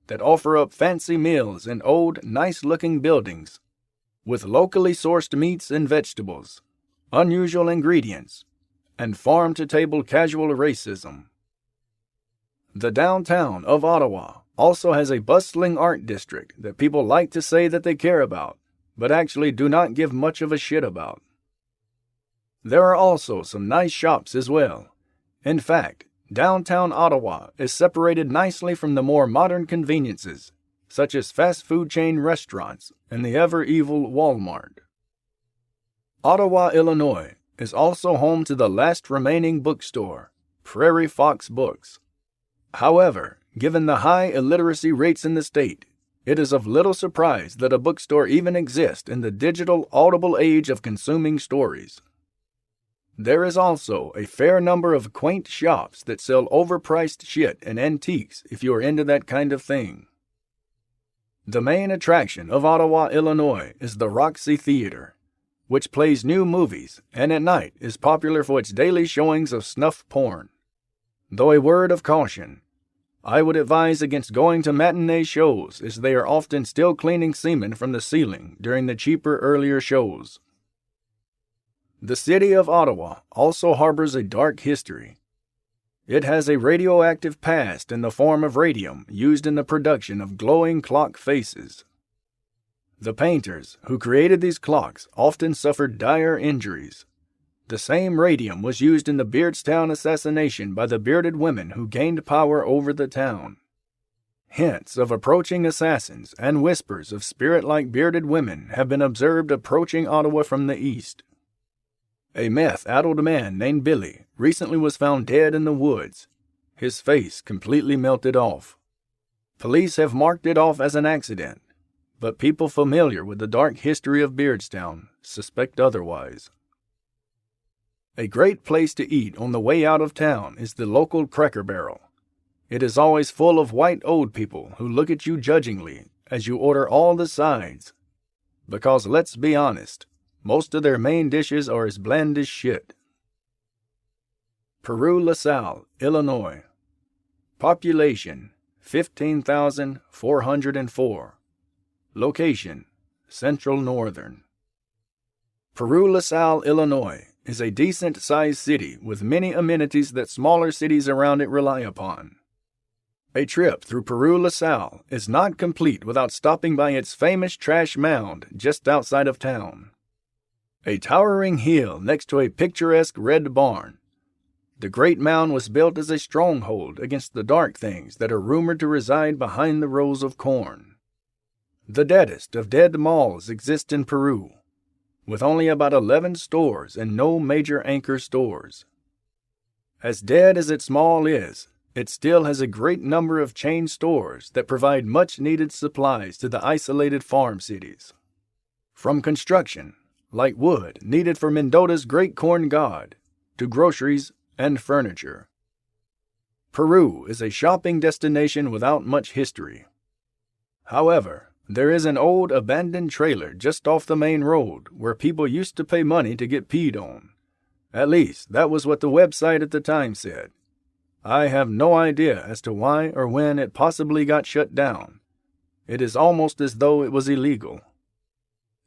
that offer up fancy meals in old, nice-looking buildings with locally sourced meats and vegetables, unusual ingredients, and farm-to-table casual racism. The downtown of Ottawa also has a bustling art district that people like to say that they care about, but actually do not give much of a shit about. There are also some nice shops as well. In fact, downtown Ottawa is separated nicely from the more modern conveniences, such as fast food chain restaurants and the ever-evil Walmart. Ottawa, Illinois is also home to the last remaining bookstore, Prairie Fox Books. However, given the high illiteracy rates in the state, it is of little surprise that a bookstore even exists in the digital, audible age of consuming stories. There is also a fair number of quaint shops that sell overpriced shit and antiques if you are into that kind of thing. The main attraction of Ottawa, Illinois is the Roxy Theater, which plays new movies and at night is popular for its daily showings of snuff porn. Though a word of caution, I would advise against going to matinee shows as they are often still cleaning semen from the ceiling during the cheaper earlier shows. The city of Ottawa also harbors a dark history. It has a radioactive past in the form of radium used in the production of glowing clock faces. The painters who created these clocks often suffered dire injuries. The same radium was used in the Beardstown assassination by the bearded women who gained power over the town. Hints of approaching assassins and whispers of spirit-like bearded women have been observed approaching Ottawa from the east. A meth-addled man named Billy recently was found dead in the woods, his face completely melted off. Police have marked it off as an accident, but people familiar with the dark history of Beardstown suspect otherwise. A great place to eat on the way out of town is the local Cracker Barrel. It is always full of white old people who look at you judgingly as you order all the sides. Because let's be honest, most of their main dishes are as bland as shit. Peru LaSalle, Illinois. Population 15,404. Location Central Northern. Peru LaSalle, Illinois is a decent-sized city with many amenities that smaller cities around it rely upon. A trip through Peru LaSalle is not complete without stopping by its famous trash mound just outside of town. A towering hill next to a picturesque red barn. The great mound was built as a stronghold against the dark things that are rumored to reside behind the rows of corn. The deadest of dead malls exist in Peru, with only about 11 stores and no major anchor stores. As dead as its mall is, it still has a great number of chain stores that provide much-needed supplies to the isolated farm cities. From construction, like wood needed for Mendota's great corn god, to groceries and furniture. Peru is a shopping destination without much history. However, there is an old abandoned trailer just off the main road where people used to pay money to get peed on. At least, that was what the website at the time said. I have no idea as to why or when it possibly got shut down. It is almost as though it was illegal.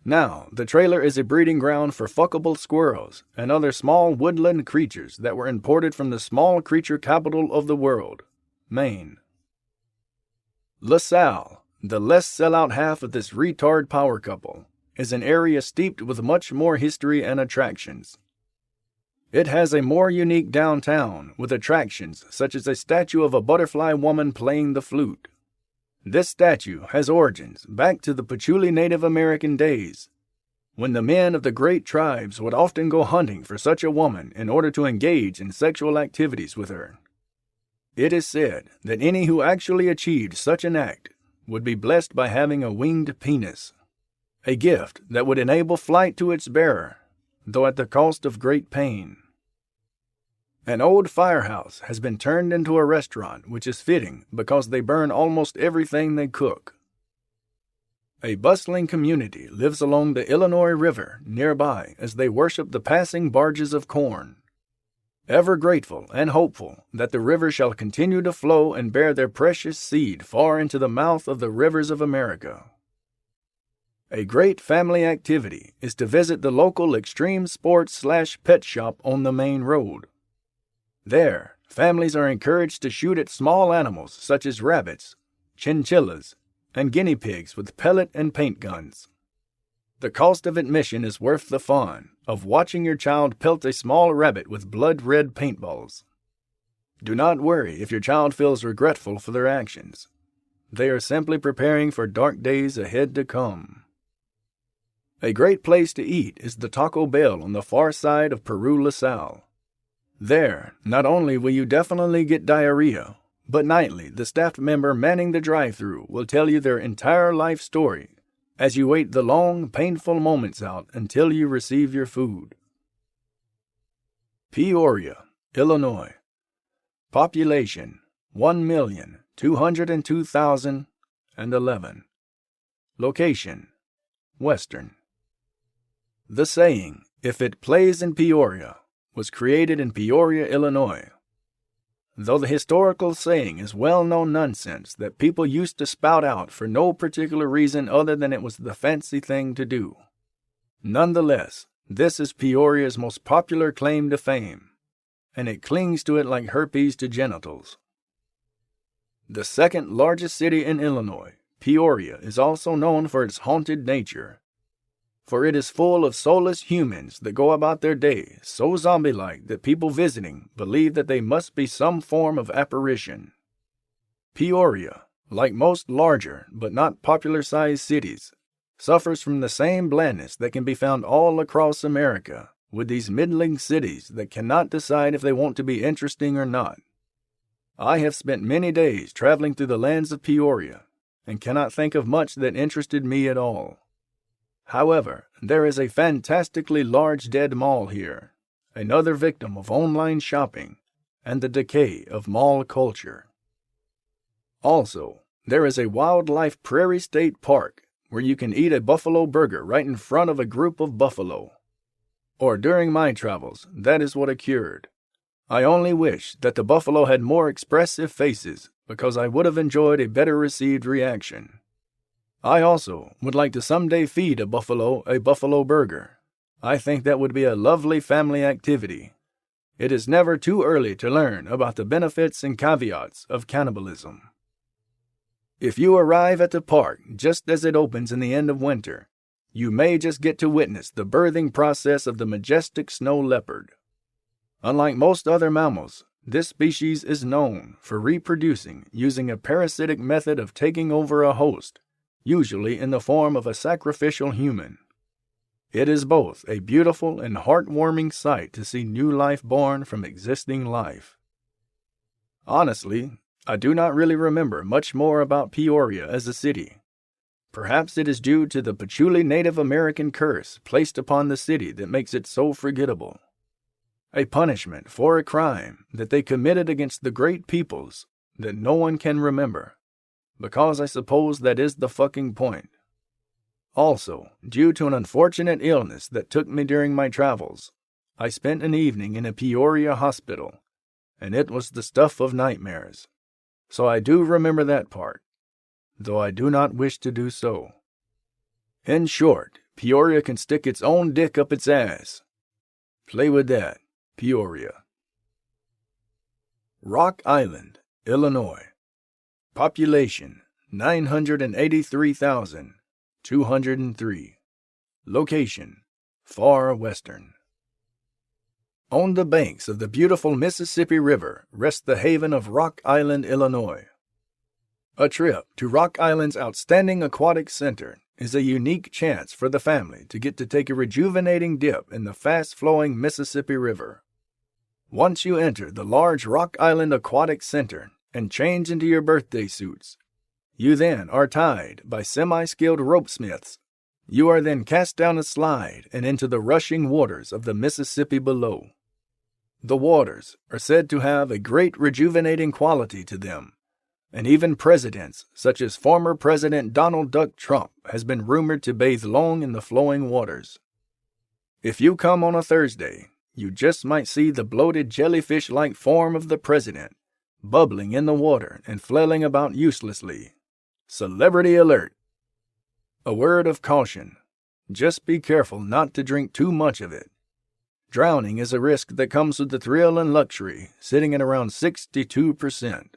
Now, the trailer is a breeding ground for fuckable squirrels and other small woodland creatures that were imported from the small creature capital of the world, Maine. LaSalle, the less sell-out half of this retard power couple, is an area steeped with much more history and attractions. It has a more unique downtown with attractions such as a statue of a butterfly woman playing the flute. This statue has origins back to the patchouli Native American days, when the men of the great tribes would often go hunting for such a woman in order to engage in sexual activities with her. It is said that any who actually achieved such an act would be blessed by having a winged penis, a gift that would enable flight to its bearer, though at the cost of great pain. An old firehouse has been turned into a restaurant, which is fitting because they burn almost everything they cook. A bustling community lives along the Illinois River nearby as they worship the passing barges of corn, ever grateful and hopeful that the river shall continue to flow and bear their precious seed far into the mouth of the rivers of America. A great family activity is to visit the local extreme sports/pet shop on the main road. There, families are encouraged to shoot at small animals such as rabbits, chinchillas, and guinea pigs with pellet and paint guns. The cost of admission is worth the fun of watching your child pelt a small rabbit with blood-red paintballs. Do not worry if your child feels regretful for their actions. They are simply preparing for dark days ahead to come. A great place to eat is the Taco Bell on the far side of Peru LaSalle. There, not only will you definitely get diarrhea, but nightly the staff member manning the drive-thru will tell you their entire life story as you wait the long, painful moments out until you receive your food. Peoria, Illinois. Population 1,202,011. Location Western. The saying, "If it plays in Peoria," was created in Peoria, Illinois. Though the historical saying is well-known nonsense that people used to spout out for no particular reason other than it was the fancy thing to do. Nonetheless, this is Peoria's most popular claim to fame, and it clings to it like herpes to genitals. The second largest city in Illinois, Peoria, is also known for its haunted nature, for it is full of soulless humans that go about their day so zombie-like that people visiting believe that they must be some form of apparition. Peoria, like most larger but not popular-sized cities, suffers from the same blandness that can be found all across America, with these middling cities that cannot decide if they want to be interesting or not. I have spent many days traveling through the lands of Peoria, and cannot think of much that interested me at all. However, there is a fantastically large dead mall here, another victim of online shopping and the decay of mall culture. Also, there is a wildlife prairie state park where you can eat a buffalo burger right in front of a group of buffalo. Or during my travels, that is what occurred. I only wish that the buffalo had more expressive faces, because I would have enjoyed a better received reaction. I also would like to someday feed a buffalo burger. I think that would be a lovely family activity. It is never too early to learn about the benefits and caveats of cannibalism. If you arrive at the park just as it opens in the end of winter, you may just get to witness the birthing process of the majestic snow leopard. Unlike most other mammals, this species is known for reproducing using a parasitic method of taking over a host, usually in the form of a sacrificial human. It is both a beautiful and heartwarming sight to see new life born from existing life. Honestly, I do not really remember much more about Peoria as a city. Perhaps it is due to the patchouli Native American curse placed upon the city that makes it so forgettable. A punishment for a crime that they committed against the great peoples that no one can remember, because I suppose that is the fucking point. Also, due to an unfortunate illness that took me during my travels, I spent an evening in a Peoria hospital, and it was the stuff of nightmares. So I do remember that part, though I do not wish to do so. In short, Peoria can stick its own dick up its ass. Play with that, Peoria. Rock Island, Illinois. Population 983,203. Location far western. On the banks of the beautiful Mississippi River rests the haven of Rock Island, Illinois. A trip to Rock Island's outstanding aquatic center is a unique chance for the family to get to take a rejuvenating dip in the fast-flowing Mississippi River. Once you enter the large Rock Island Aquatic Center and change into your birthday suits, you then are tied by semi-skilled ropesmiths. You are then cast down a slide and into the rushing waters of the Mississippi below. The waters are said to have a great rejuvenating quality to them, and even presidents, such as former President Donald Duck Trump, has been rumored to bathe long in the flowing waters. If you come on a Thursday, you just might see the bloated jellyfish-like form of the president, bubbling in the water and flailing about uselessly. Celebrity alert! A word of caution. Just be careful not to drink too much of it. Drowning is a risk that comes with the thrill and luxury, sitting at around 62%.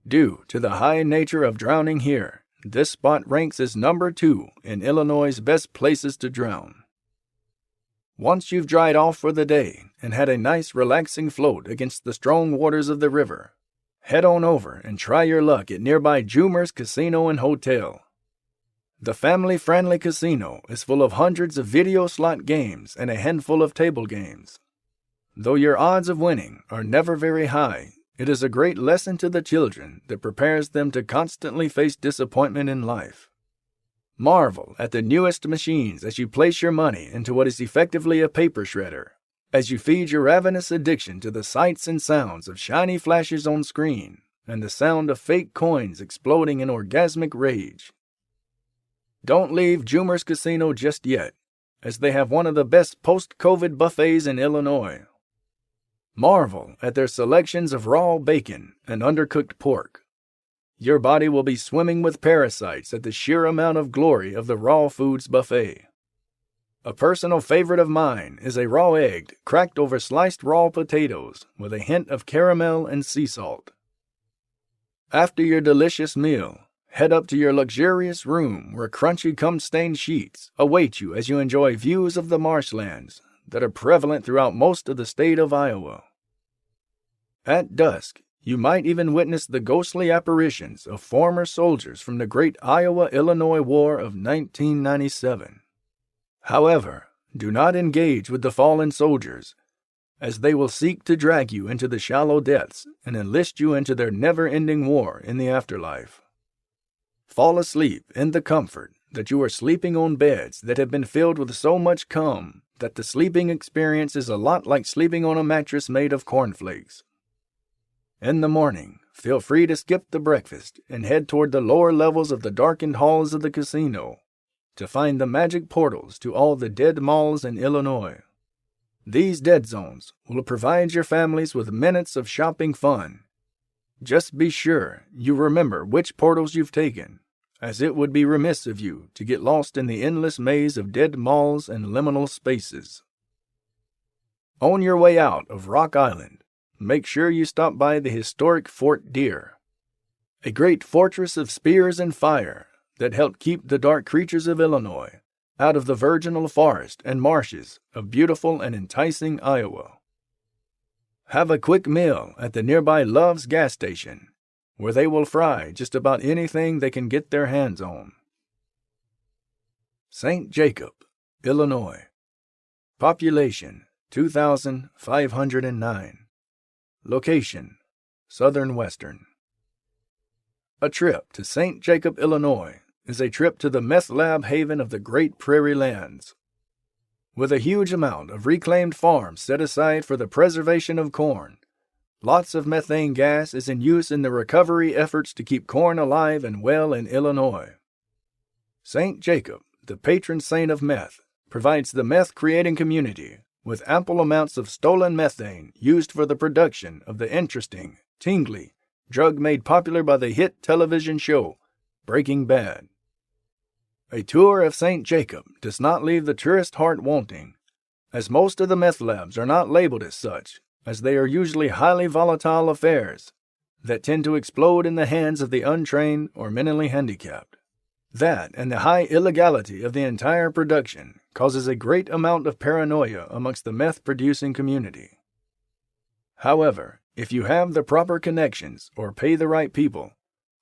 Due to the high nature of drowning here, this spot ranks as number 2 in Illinois' best places to drown. Once you've dried off for the day and had a nice relaxing float against the strong waters of the river, head on over and try your luck at nearby Jumer's Casino and Hotel. The family-friendly casino is full of hundreds of video slot games and a handful of table games. Though your odds of winning are never very high, it is a great lesson to the children that prepares them to constantly face disappointment in life. Marvel at the newest machines as you place your money into what is effectively a paper shredder, as you feed your ravenous addiction to the sights and sounds of shiny flashes on screen and the sound of fake coins exploding in orgasmic rage. Don't leave Jumer's Casino just yet, as they have one of the best post-COVID buffets in Illinois. Marvel at their selections of raw bacon and undercooked pork. Your body will be swimming with parasites at the sheer amount of glory of the raw foods buffet. A personal favorite of mine is a raw egg cracked over sliced raw potatoes with a hint of caramel and sea salt. After your delicious meal, head up to your luxurious room where crunchy cum-stained sheets await you as you enjoy views of the marshlands that are prevalent throughout most of the state of Iowa. At dusk, you might even witness the ghostly apparitions of former soldiers from the Great Iowa-Illinois War of 1997. However, do not engage with the fallen soldiers, as they will seek to drag you into the shallow depths and enlist you into their never-ending war in the afterlife. Fall asleep in the comfort that you are sleeping on beds that have been filled with so much cum that the sleeping experience is a lot like sleeping on a mattress made of cornflakes. In the morning, feel free to skip the breakfast and head toward the lower levels of the darkened halls of the casino to find the magic portals to all the dead malls in Illinois. These dead zones will provide your families with minutes of shopping fun. Just be sure you remember which portals you've taken, as it would be remiss of you to get lost in the endless maze of dead malls and liminal spaces. On your way out of Rock Island, make sure you stop by the historic Fort Deer, a great fortress of spears and fire that helped keep the dark creatures of Illinois out of the virginal forest and marshes of beautiful and enticing Iowa. Have a quick meal at the nearby Love's gas station, where they will fry just about anything they can get their hands on. St. Jacob, Illinois. Population 2,509. Location: Southern Western. A trip to St. Jacob, Illinois is a trip to the meth lab haven of the Great Prairie Lands. With a huge amount of reclaimed farms set aside for the preservation of corn, lots of methane gas is in use in the recovery efforts to keep corn alive and well in Illinois. St. Jacob, the patron saint of meth, provides the meth-creating community with ample amounts of stolen methane used for the production of the interesting, tingly drug made popular by the hit television show Breaking Bad. A tour of St. Jacob does not leave the tourist heart wanting, as most of the meth labs are not labeled as such, as they are usually highly volatile affairs that tend to explode in the hands of the untrained or mentally handicapped. That and the high illegality of the entire production causes a great amount of paranoia amongst the meth-producing community. However, if you have the proper connections or pay the right people,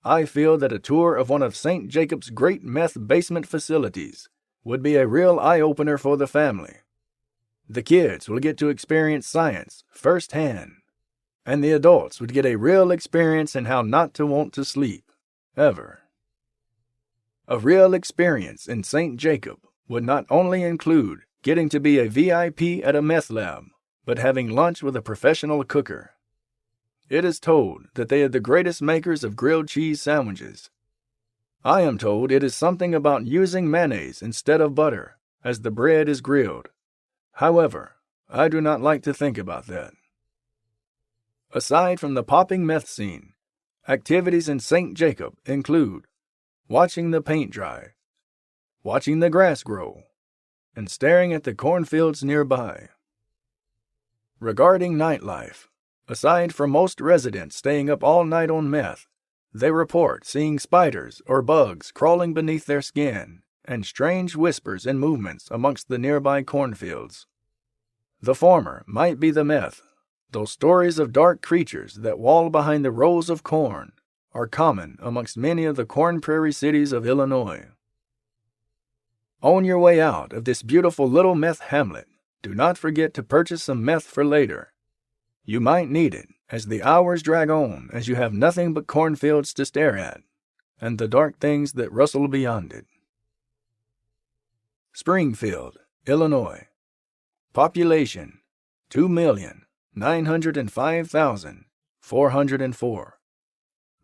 I feel that a tour of one of St. Jacob's great meth basement facilities would be a real eye-opener for the family. The kids will get to experience science firsthand, and the adults would get a real experience in how not to want to sleep, ever. A real experience in St. Jacob would not only include getting to be a VIP at a meth lab, but having lunch with a professional cooker. It is told that they are the greatest makers of grilled cheese sandwiches. I am told it is something about using mayonnaise instead of butter, as the bread is grilled. However, I do not like to think about that. Aside from the popping meth scene, activities in St. Jacob include watching the paint dry, watching the grass grow, and staring at the cornfields nearby. Regarding nightlife, aside from most residents staying up all night on meth, they report seeing spiders or bugs crawling beneath their skin and strange whispers and movements amongst the nearby cornfields. The former might be the meth, though stories of dark creatures that wall behind the rows of corn are common amongst many of the corn prairie cities of Illinois. On your way out of this beautiful little meth hamlet, do not forget to purchase some meth for later. You might need it as the hours drag on, as you have nothing but cornfields to stare at, and the dark things that rustle beyond it. Springfield, Illinois. Population 2,905,404.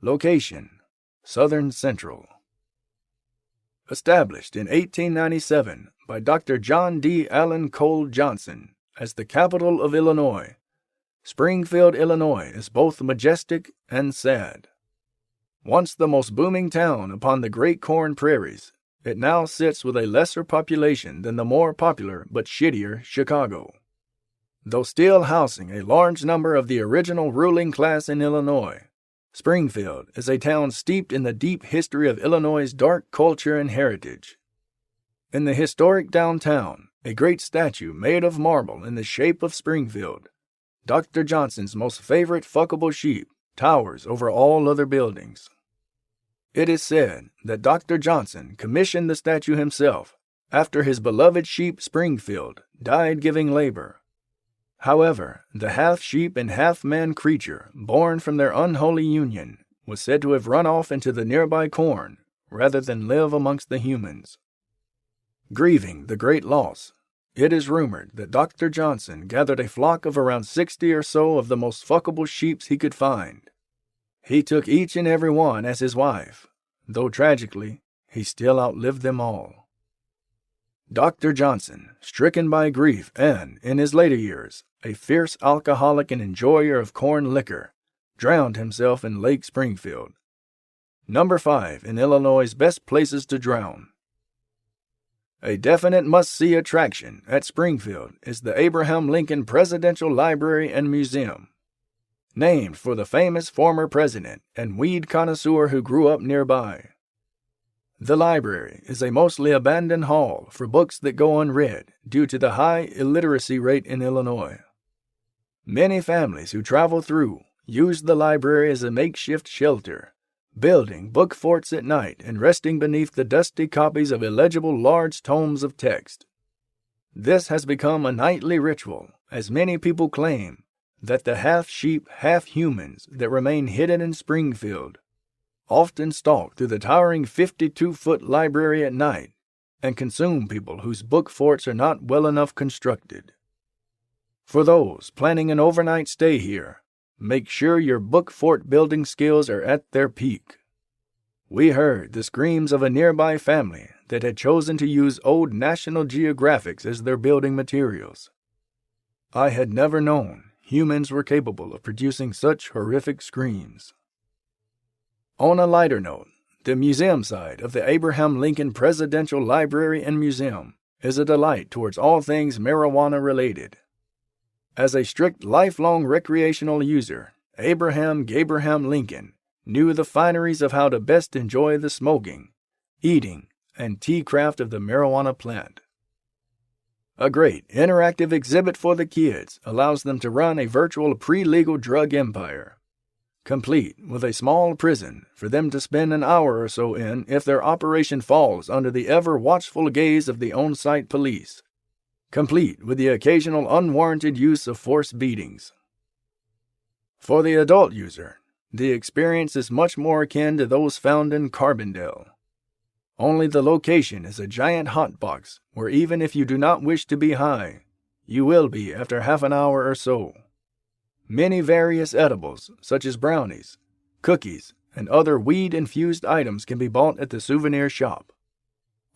Location: Southern Central. Established in 1897 by Dr. John D. Allen Cole Johnson as the capital of Illinois, Springfield, Illinois is both majestic and sad. Once the most booming town upon the great corn prairies, It now sits with a lesser population than the more popular but shittier Chicago. Though still housing a large number of the original ruling class in Illinois, Springfield is a town steeped in the deep history of Illinois' dark culture and heritage. In the historic downtown, a great statue made of marble in the shape of Springfield, Dr. Johnson's most favorite fuckable sheep, towers over all other buildings. It is said that Dr. Johnson commissioned the statue himself after his beloved sheep Springfield died giving labor. However, the half-sheep and half-man creature born from their unholy union was said to have run off into the nearby corn rather than live amongst the humans. Grieving the great loss, it is rumored that Dr. Johnson gathered a flock of around 60 or so of the most fuckable sheeps he could find. He took each and every one as his wife, though tragically, he still outlived them all. Dr. Johnson, stricken by grief and, in his later years, a fierce alcoholic and enjoyer of corn liquor, drowned himself in Lake Springfield. Number 5 in Illinois' best places to drown. A definite must-see attraction at Springfield is the Abraham Lincoln Presidential Library and Museum. Named for the famous former president and weed connoisseur who grew up nearby. The library is a mostly abandoned hall for books that go unread due to the high illiteracy rate in Illinois. Many families who travel through use the library as a makeshift shelter, building book forts at night and resting beneath the dusty copies of illegible large tomes of text. This has become a nightly ritual, as many people claim that the half-sheep, half-humans that remain hidden in Springfield often stalk through the towering 52-foot library at night and consume people whose book forts are not well enough constructed. For those planning an overnight stay here, make sure your book fort building skills are at their peak. We heard the screams of a nearby family that had chosen to use old National Geographics as their building materials. I had never known humans were capable of producing such horrific screams. On a lighter note, the museum side of the Abraham Lincoln Presidential Library and Museum is a delight towards all things marijuana-related. As a strict lifelong recreational user, Abraham Lincoln knew the fineries of how to best enjoy the smoking, eating, and tea craft of the marijuana plant. A great interactive exhibit for the kids allows them to run a virtual pre-legal drug empire, complete with a small prison for them to spend an hour or so in if their operation falls under the ever-watchful gaze of the on-site police, complete with the occasional unwarranted use of forced beatings. For the adult user, the experience is much more akin to those found in Carbondale. Only the location is a giant hotbox where even if you do not wish to be high, you will be after half an hour or so. Many various edibles, such as brownies, cookies, and other weed-infused items can be bought at the souvenir shop.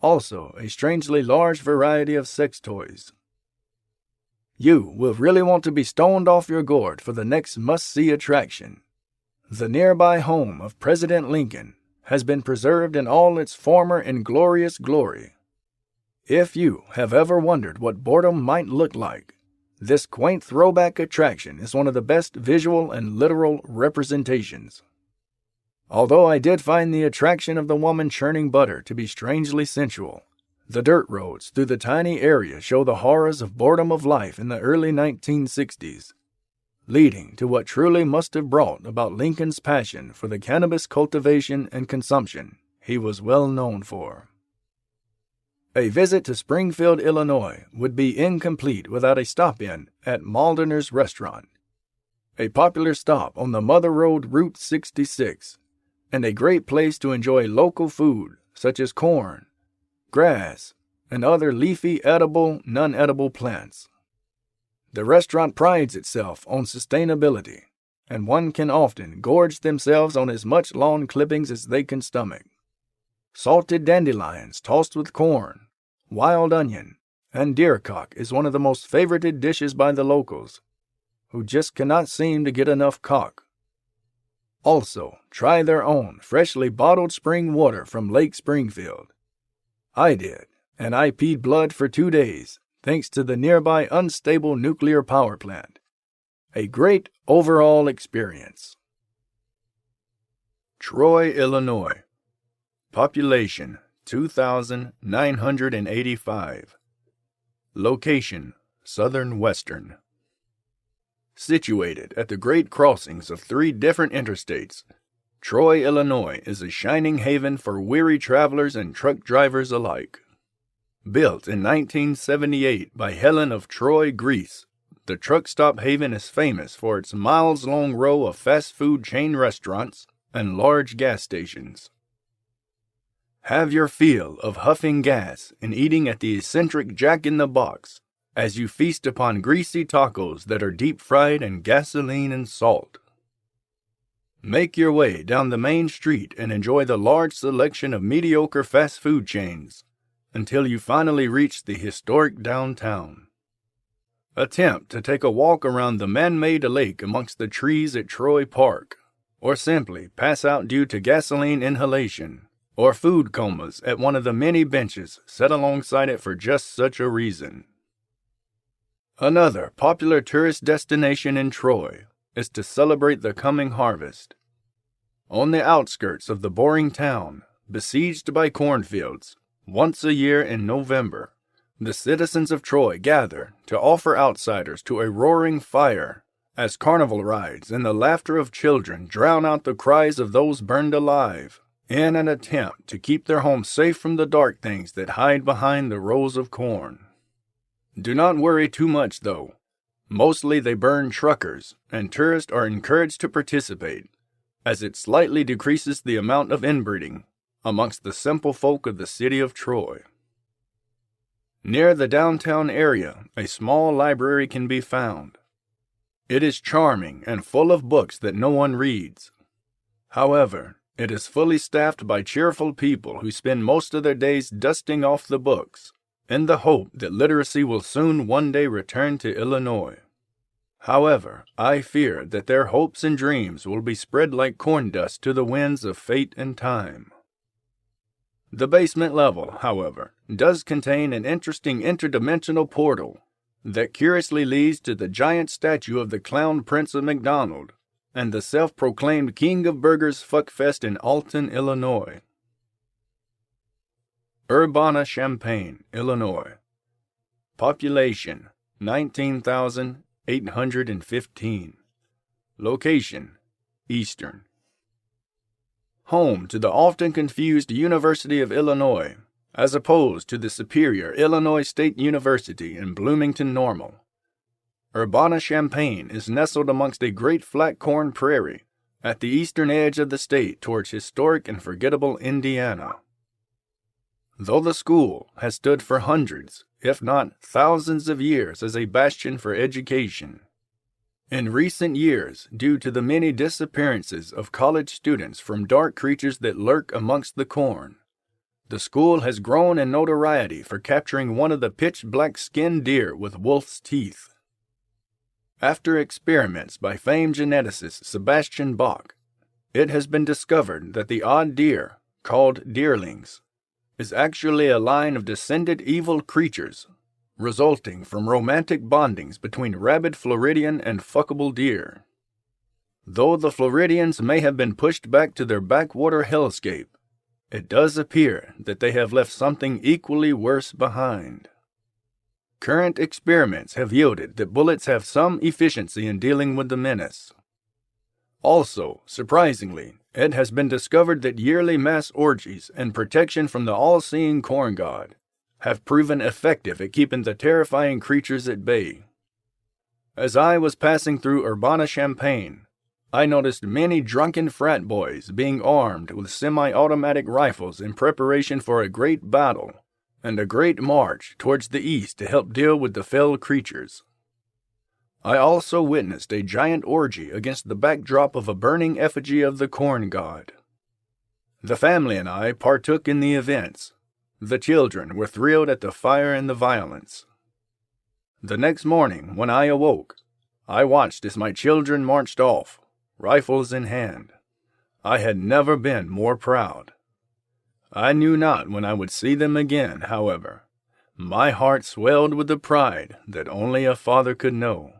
Also, a strangely large variety of sex toys. You will really want to be stoned off your gourd for the next must-see attraction. The nearby home of President Lincoln has been preserved in all its former inglorious glory. If you have ever wondered what boredom might look like, this quaint throwback attraction is one of the best visual and literal representations. Although I did find the attraction of the woman churning butter to be strangely sensual, the dirt roads through the tiny area show the horrors of boredom of life in the early 1960s. Leading to what truly must have brought about Lincoln's passion for the cannabis cultivation and consumption he was well known for. A visit to Springfield, Illinois would be incomplete without a stop-in at Maldener's Restaurant, a popular stop on the Mother Road Route 66, and a great place to enjoy local food such as corn, grass, and other leafy edible, non-edible plants. The restaurant prides itself on sustainability, and one can often gorge themselves on as much lawn clippings as they can stomach. Salted dandelions tossed with corn, wild onion, and deer cock is one of the most favorited dishes by the locals, who just cannot seem to get enough cock. Also, try their own freshly bottled spring water from Lake Springfield. I did, and I peed blood for 2 days, thanks to the nearby unstable nuclear power plant. A great overall experience. Troy, Illinois. Population 2,985. Location southern western. Situated at the great crossings of 3 different interstates, Troy, Illinois is a shining haven for weary travelers and truck drivers alike. Built in 1978 by Helen of Troy, Greece, the truck stop haven is famous for its miles-long row of fast food chain restaurants and large gas stations. Have your fill of huffing gas and eating at the eccentric Jack in the Box as you feast upon greasy tacos that are deep-fried in gasoline and salt. Make your way down the main street and enjoy the large selection of mediocre fast food chains until you finally reach the historic downtown. Attempt to take a walk around the man-made lake amongst the trees at Troy Park, or simply pass out due to gasoline inhalation or food comas at one of the many benches set alongside it for just such a reason. Another popular tourist destination in Troy is to celebrate the coming harvest. On the outskirts of the boring town, besieged by cornfields, once a year in November, the citizens of Troy gather to offer outsiders to a roaring fire as carnival rides and the laughter of children drown out the cries of those burned alive in an attempt to keep their homes safe from the dark things that hide behind the rows of corn. Do not worry too much, though. Mostly they burn truckers, and tourists are encouraged to participate, as it slightly decreases the amount of inbreeding amongst the simple folk of the city of Troy. Near the downtown area, a small library can be found. It is charming and full of books that no one reads. However, it is fully staffed by cheerful people who spend most of their days dusting off the books, in the hope that literacy will soon one day return to Illinois. However, I fear that their hopes and dreams will be spread like corn dust to the winds of fate and time. The basement level, however, does contain an interesting interdimensional portal that curiously leads to the giant statue of the clown Prince of McDonald and the self-proclaimed King of Burgers Fuckfest in Alton, Illinois. Urbana-Champaign, Illinois. Population 19,815. Location Eastern. Home to the often confused University of Illinois, as opposed to the superior Illinois State University in Bloomington Normal. Urbana-Champaign is nestled amongst a great flat corn prairie at the eastern edge of the state towards historic and forgettable Indiana. Though the school has stood for hundreds, if not thousands of years as a bastion for education, in recent years, due to the many disappearances of college students from dark creatures that lurk amongst the corn, the school has grown in notoriety for capturing one of the pitch-black skinned deer with wolf's teeth. After experiments by famed geneticist Sebastian Bach, it has been discovered that the odd deer, called deerlings, is actually a line of descended evil creatures, resulting from romantic bondings between rabid Floridian and fuckable deer. Though the Floridians may have been pushed back to their backwater hellscape, it does appear that they have left something equally worse behind. Current experiments have yielded that bullets have some efficiency in dealing with the menace. Also, surprisingly, it has been discovered that yearly mass orgies and protection from the all-seeing corn god have proven effective at keeping the terrifying creatures at bay. As I was passing through Urbana-Champaign, I noticed many drunken frat boys being armed with semi-automatic rifles in preparation for a great battle and a great march towards the east to help deal with the fell creatures. I also witnessed a giant orgy against the backdrop of a burning effigy of the corn god. The family and I partook in the events. The children were thrilled at the fire and the violence. The next morning, when I awoke, I watched as my children marched off, rifles in hand. I had never been more proud. I knew not when I would see them again, however. My heart swelled with the pride that only a father could know.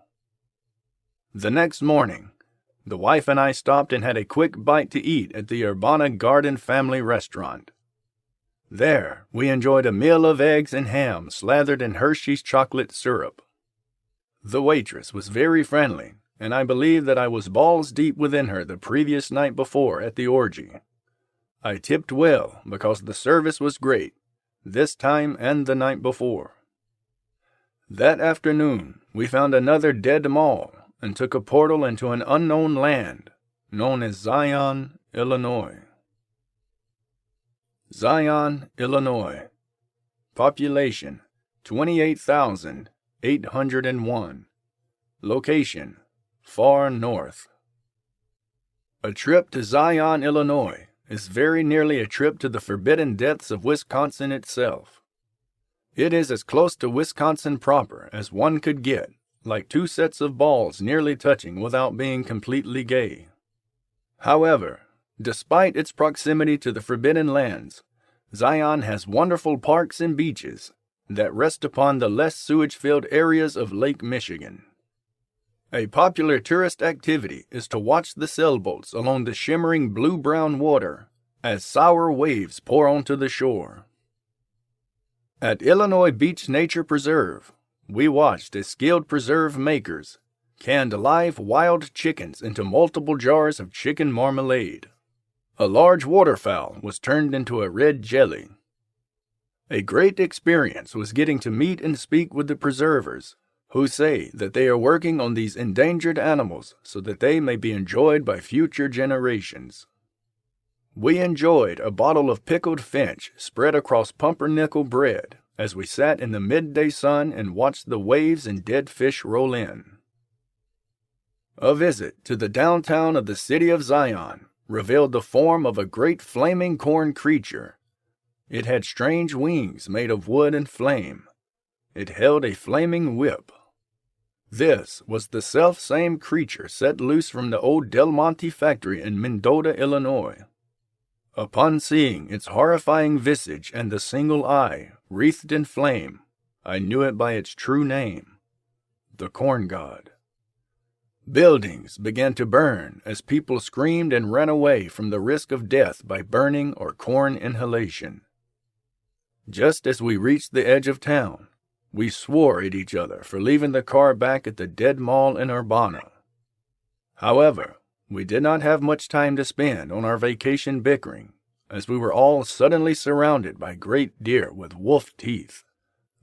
The next morning, the wife and I stopped and had a quick bite to eat at the Urbana Garden Family Restaurant. There, we enjoyed a meal of eggs and ham slathered in Hershey's chocolate syrup. The waitress was very friendly, and I believe that I was balls deep within her the previous night before at the orgy. I tipped well because the service was great, this time and the night before. That afternoon, we found another dead mall and took a portal into an unknown land known as Zion, Illinois. Zion, Illinois. Population 28,801. Location far north. A trip to Zion, Illinois is very nearly a trip to the forbidden depths of Wisconsin itself. It is as close to Wisconsin proper as one could get, like two sets of balls nearly touching without being completely gay. However, despite its proximity to the Forbidden Lands, Zion has wonderful parks and beaches that rest upon the less sewage-filled areas of Lake Michigan. A popular tourist activity is to watch the sailboats along the shimmering blue-brown water as sour waves pour onto the shore. At Illinois Beach Nature Preserve, we watched as skilled preserve makers canned live wild chickens into multiple jars of chicken marmalade. A large waterfowl was turned into a red jelly. A great experience was getting to meet and speak with the preservers, who say that they are working on these endangered animals so that they may be enjoyed by future generations. We enjoyed a bottle of pickled finch spread across pumpernickel bread as we sat in the midday sun and watched the waves and dead fish roll in. A visit to the downtown of the city of Zion revealed the form of a great flaming corn creature. It had strange wings made of wood and flame. It held a flaming whip. This was the self-same creature set loose from the old Del Monte factory in Mendota, Illinois. Upon seeing its horrifying visage and the single eye wreathed in flame, I knew it by its true name, the corn god. Buildings began to burn as people screamed and ran away from the risk of death by burning or corn inhalation. Just as we reached the edge of town, we swore at each other for leaving the car back at the dead mall in Urbana. However, we did not have much time to spend on our vacation bickering, as we were all suddenly surrounded by great deer with wolf teeth.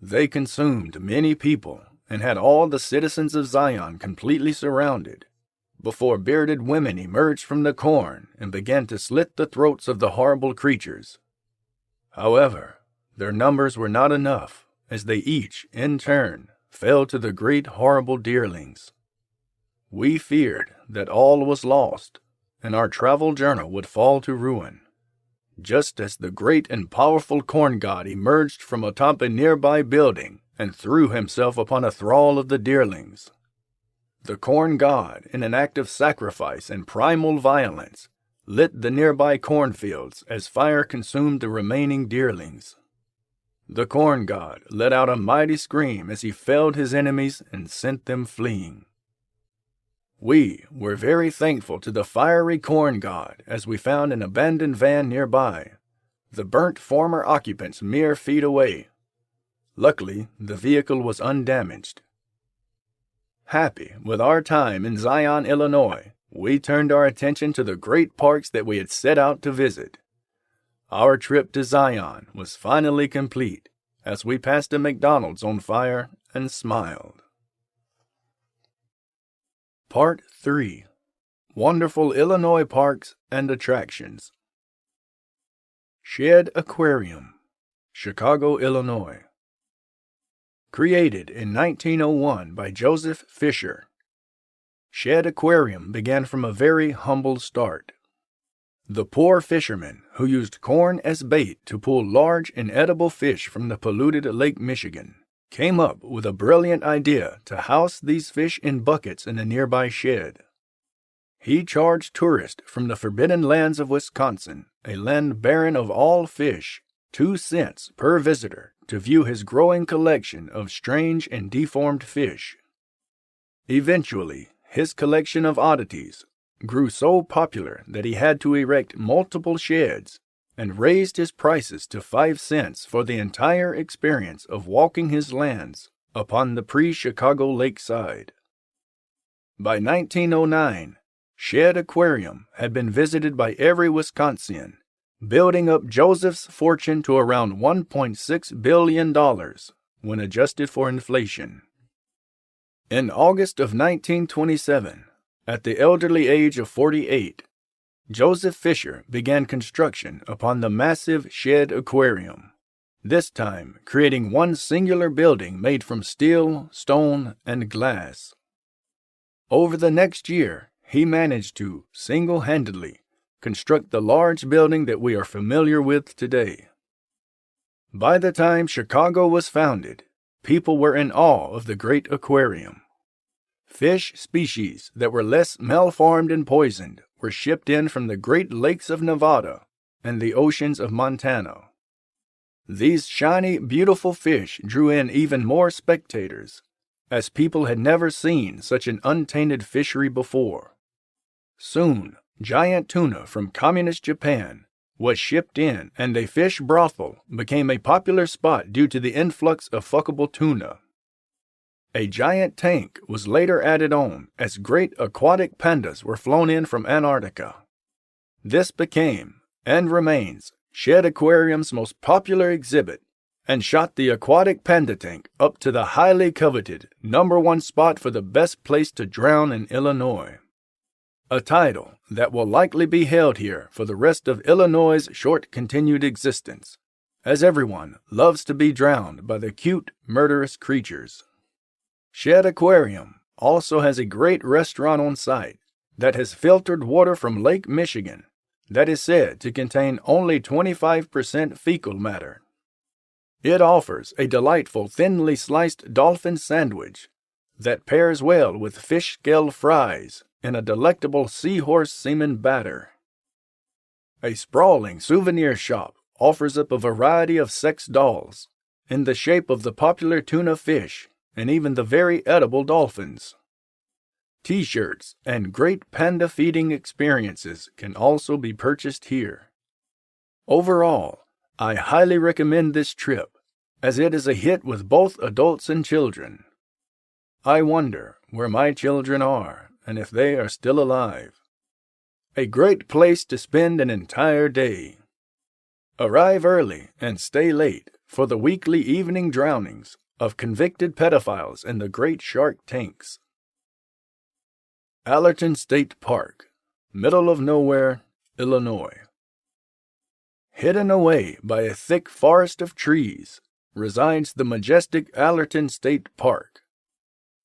They consumed many people and had all the citizens of Zion completely surrounded, before bearded women emerged from the corn and began to slit the throats of the horrible creatures. However, their numbers were not enough, as they each, in turn, fell to the great horrible deerlings. We feared that all was lost, and our travel journal would fall to ruin, just as the great and powerful corn god emerged from atop a nearby building and threw himself upon a thrall of the deerlings. The corn god, in an act of sacrifice and primal violence, lit the nearby cornfields as fire consumed the remaining deerlings. The corn god let out a mighty scream as he felled his enemies and sent them fleeing. We were very thankful to the fiery corn god as we found an abandoned van nearby, the burnt former occupants mere feet away. Luckily, the vehicle was undamaged. Happy with our time in Zion, Illinois, we turned our attention to the great parks that we had set out to visit. Our trip to Zion was finally complete as we passed a McDonald's on fire and smiled. Part 3. Wonderful Illinois Parks and Attractions. Shedd Aquarium, Chicago, Illinois. Created in 1901 by Joseph Fisher, Shedd Aquarium began from a very humble start. The poor fishermen who used corn as bait to pull large inedible fish from the polluted Lake Michigan came up with a brilliant idea to house these fish in buckets in a nearby shed. He charged tourists from the forbidden lands of Wisconsin a land barren of all fish, 2 cents per visitor to view his growing collection of strange and deformed fish. Eventually, his collection of oddities grew so popular that he had to erect multiple sheds and raised his prices to 5 cents for the entire experience of walking his lands upon the pre-Chicago lakeside. By 1909, Shedd Aquarium had been visited by every Wisconsin, building up Joseph's fortune to around $1.6 billion when adjusted for inflation. In August of 1927, at the elderly age of 48, Joseph Fisher began construction upon the massive Shedd Aquarium, this time creating one singular building made from steel, stone, and glass. Over the next year, he managed to, single-handedly, construct the large building that we are familiar with today. By the time Chicago was founded, people were in awe of the great aquarium. Fish species that were less malformed and poisoned were shipped in from the Great Lakes of Nevada and the oceans of Montana. These shiny, beautiful fish drew in even more spectators, as people had never seen such an untainted fishery before. Soon, giant tuna from communist Japan was shipped in, and a fish brothel became a popular spot due to the influx of fuckable tuna. A giant tank was later added on as great aquatic pandas were flown in from Antarctica. This became, and remains, Shedd Aquarium's most popular exhibit, and shot the aquatic panda tank up to the highly coveted #1 spot for the best place to drown in Illinois. A title that will likely be held here for the rest of Illinois' short continued existence, as everyone loves to be drowned by the cute, murderous creatures. Shedd Aquarium also has a great restaurant on site that has filtered water from Lake Michigan that is said to contain only 25% fecal matter. It offers a delightful thinly sliced dolphin sandwich that pairs well with fish scale fries and a delectable seahorse semen batter. A sprawling souvenir shop offers up a variety of sex dolls in the shape of the popular tuna fish and even the very edible dolphins. T-shirts and great panda feeding experiences can also be purchased here. Overall, I highly recommend this trip, as it is a hit with both adults and children. I wonder where my children are and if they are still alive. A great place to spend an entire day. Arrive early and stay late for the weekly evening drownings of convicted pedophiles in the great shark tanks. Allerton State Park, middle of nowhere, Illinois. Hidden away by a thick forest of trees resides the majestic Allerton State Park.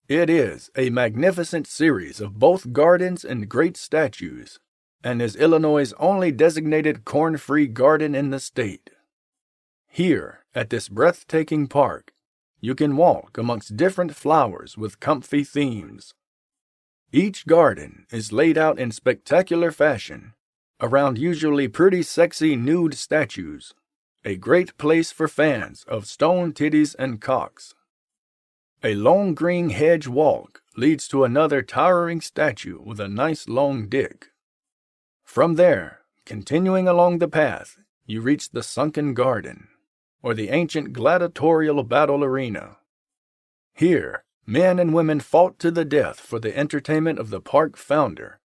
It is a magnificent series of both gardens and great statues, and is Illinois' only designated corn-free garden in the state. Here, at this breathtaking park, you can walk amongst different flowers with comfy themes. Each garden is laid out in spectacular fashion, around usually pretty sexy nude statues, a great place for fans of stone titties and cocks. A long green hedge walk leads to another towering statue with a nice long dick. From there, continuing along the path, you reach the sunken garden, or the ancient gladiatorial battle arena. Here, men and women fought to the death for the entertainment of the park founder,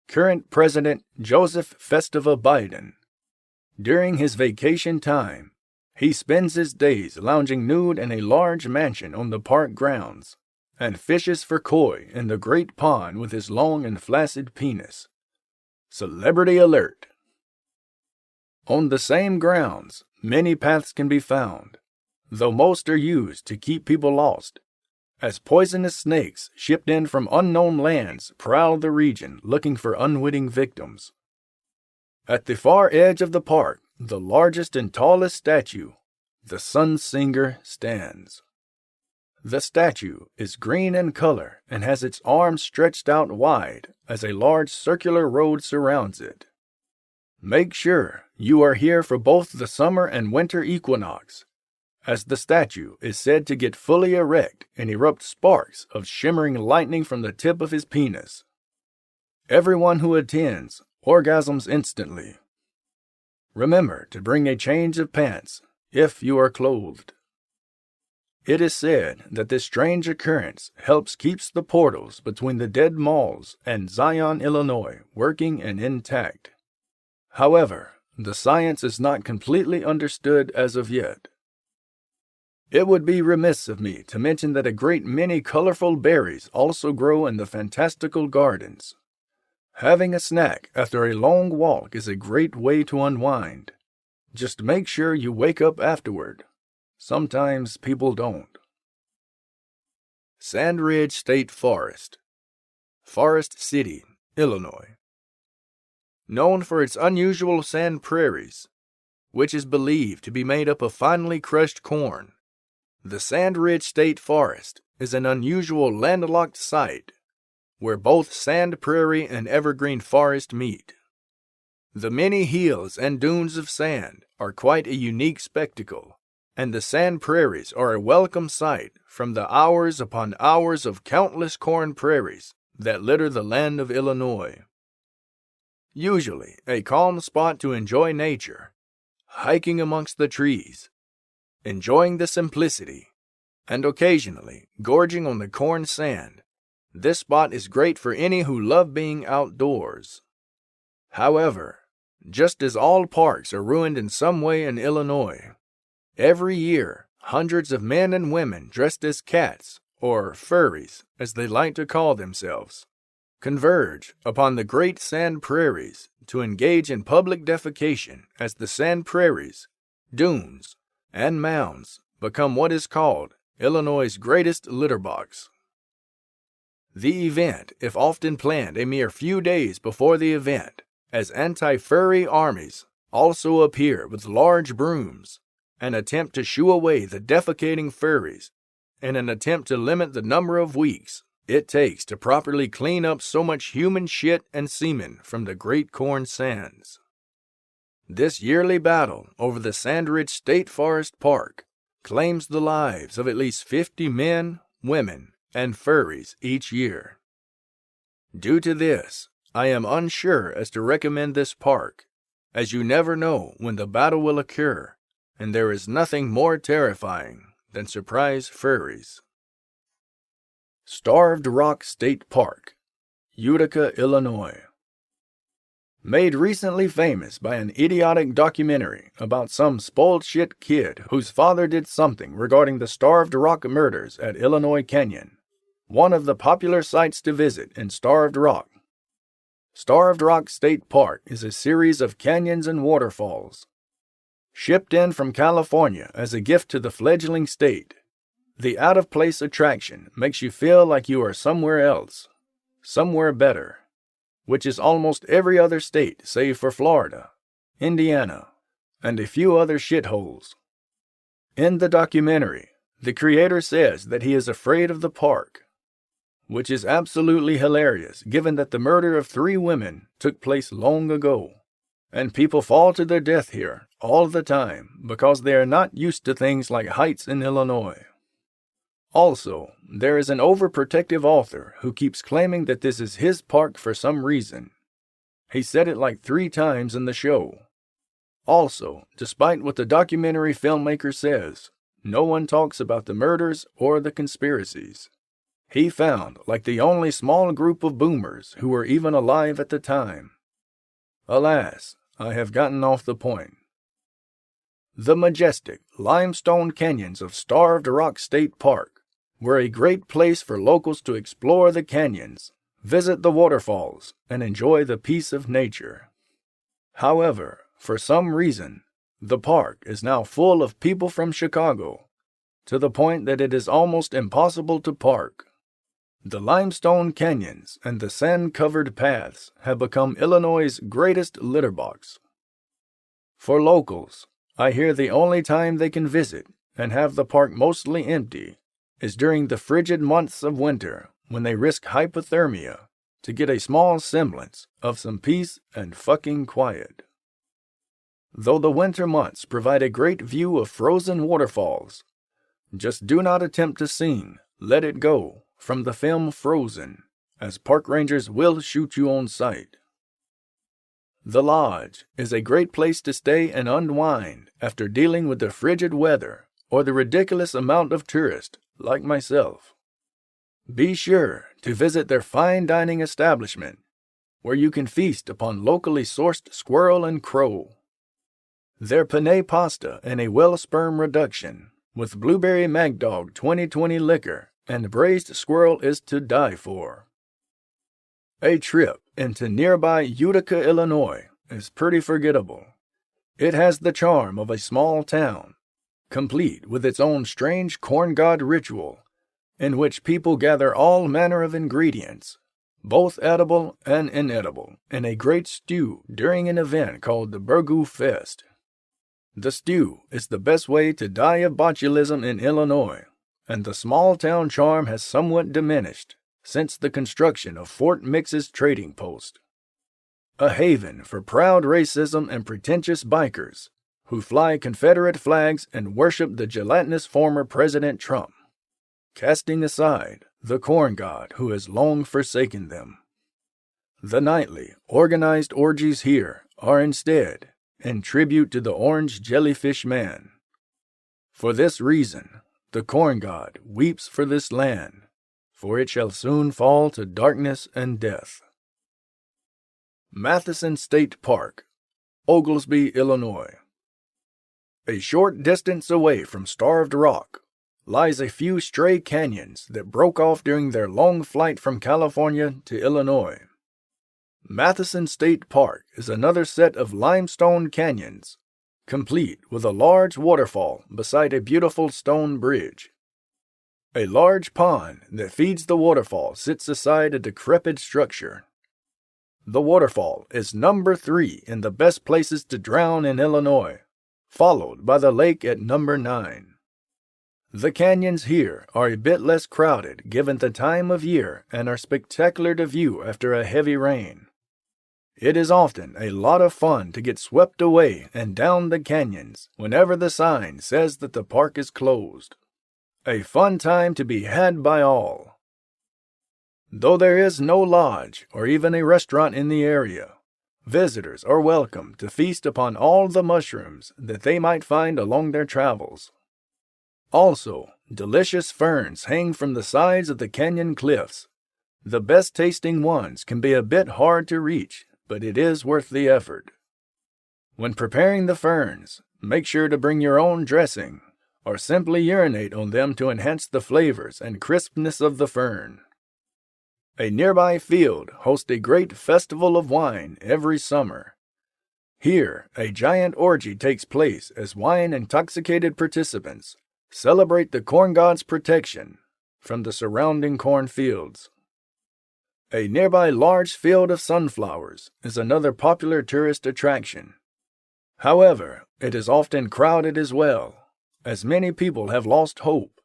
current President Joseph Festiva Biden. During his vacation time, he spends his days lounging nude in a large mansion on the park grounds, and fishes for koi in the great pond with his long and flaccid penis. Celebrity alert! On the same grounds, many paths can be found, though most are used to keep people lost, as poisonous snakes shipped in from unknown lands prowl the region looking for unwitting victims. At the far edge of the park, the largest and tallest statue, the Sun Singer, stands. The statue is green in color and has its arms stretched out wide as a large circular road surrounds it. Make sure You are here for both the summer and winter equinox, as the statue is said to get fully erect and erupt sparks of shimmering lightning from the tip of his penis. Everyone who attends orgasms instantly. Remember to bring a change of pants if you are clothed. It is said that this strange occurrence helps keeps the portals between the dead malls and Zion, Illinois working and intact. However, the science is not completely understood as of yet. It would be remiss of me to mention that a great many colorful berries also grow in the fantastical gardens. Having a snack after a long walk is a great way to unwind. Just make sure you wake up afterward. Sometimes people don't. Sand Ridge State Forest, Forest City, Illinois. Known for its unusual sand prairies, which is believed to be made up of finely crushed corn, the Sand Ridge State Forest is an unusual landlocked site where both sand prairie and evergreen forest meet. The many hills and dunes of sand are quite a unique spectacle, and the sand prairies are a welcome sight from the hours upon hours of countless corn prairies that litter the land of Illinois. Usually a calm spot to enjoy nature, hiking amongst the trees, enjoying the simplicity, and occasionally gorging on the corn sand, this spot is great for any who love being outdoors. However, just as all parks are ruined in some way in Illinois, every year hundreds of men and women dressed as cats, or furries as they like to call themselves, converge upon the great sand prairies to engage in public defecation as the sand prairies, dunes, and mounds become what is called Illinois' greatest litter box. The event is often planned a mere few days before the event, as anti-furry armies also appear with large brooms and attempt to shoo away the defecating furries in an attempt to limit the number of weeks it takes to properly clean up so much human shit and semen from the great corn sands. This yearly battle over the Sand Ridge State Forest Park claims the lives of at least 50 men, women, and furries each year. Due to this, I am unsure as to recommend this park, as you never know when the battle will occur, and there is nothing more terrifying than surprise furries. Starved Rock State Park, Utica, Illinois. Made recently famous by an idiotic documentary about some spoiled shit kid whose father did something regarding the Starved Rock murders at Illinois Canyon, one of the popular sites to visit in Starved Rock. Starved Rock State Park is a series of canyons and waterfalls. Shipped in from California as a gift to the fledgling state, the out-of-place attraction makes you feel like you are somewhere else, somewhere better, which is almost every other state save for Florida, Indiana, and a few other shitholes. In the documentary, the creator says that he is afraid of the park, which is absolutely hilarious given that the murder of 3 women took place long ago, and people fall to their death here all the time because they are not used to things like heights in Illinois. Also, there is an overprotective author who keeps claiming that this is his park for some reason. He said it like 3 times in the show. Also, despite what the documentary filmmaker says, no one talks about the murders or the conspiracies. He found like the only small group of boomers who were even alive at the time. Alas, I have gotten off the point. The majestic limestone canyons of Starved Rock State Park were a great place for locals to explore the canyons, visit the waterfalls, and enjoy the peace of nature. However, for some reason, the park is now full of people from Chicago, to the point that it is almost impossible to park. The limestone canyons and the sand-covered paths have become Illinois' greatest litter box. For locals, I hear the only time they can visit and have the park mostly empty is during the frigid months of winter when they risk hypothermia to get a small semblance of some peace and fucking quiet. though the winter months provide a great view of frozen waterfalls. Just do not attempt to sing "Let It Go" from the film Frozen, as park rangers will shoot you on sight. The Lodge is a great place to stay and unwind after dealing with the frigid weather or the ridiculous amount of tourists like myself. Be sure to visit their fine dining establishment, where you can feast upon locally sourced squirrel and crow. Their penne pasta and a well-sperm reduction with blueberry Magdog 2020 liquor and braised squirrel is to die for. A trip into nearby Utica, Illinois is pretty forgettable. It has the charm of a small town, complete with its own strange corn god ritual, in which people gather all manner of ingredients, both edible and inedible, in a great stew during an event called the Burgoo Fest. The stew is the best way to die of botulism in Illinois, and the small town charm has somewhat diminished since the construction of Fort Mix's trading post. A haven for proud racism and pretentious bikers who fly Confederate flags and worship the gelatinous former President Trump, casting aside the corn god who has long forsaken them. The nightly, organized orgies here are instead in tribute to the orange jellyfish man. For this reason, the corn god weeps for this land, for it shall soon fall to darkness and death. Matheson State Park, Oglesby, Illinois. A short distance away from Starved Rock lies a few stray canyons that broke off during their long flight from California to Illinois. Matheson State Park is another set of limestone canyons, complete with a large waterfall beside a beautiful stone bridge. A large pond that feeds the waterfall sits aside a decrepit structure. The waterfall is number 3 in the best places to drown in Illinois, followed by the lake at number 9. The canyons here are a bit less crowded given the time of year and are spectacular to view after a heavy rain. It is often a lot of fun to get swept away and down the canyons whenever the sign says that the park is closed. A fun time to be had by all. Though there is no lodge or even a restaurant in the area, visitors are welcome to feast upon all the mushrooms that they might find along their travels. Also, delicious ferns hang from the sides of the canyon cliffs. The best tasting ones can be a bit hard to reach, but it is worth the effort. When preparing the ferns, make sure to bring your own dressing, or simply urinate on them to enhance the flavors and crispness of the fern. A nearby field hosts a great festival of wine every summer. Here, a giant orgy takes place as wine-intoxicated participants celebrate the corn god's protection from the surrounding cornfields. A nearby large field of sunflowers is another popular tourist attraction. However, it is often crowded as well, as many people have lost hope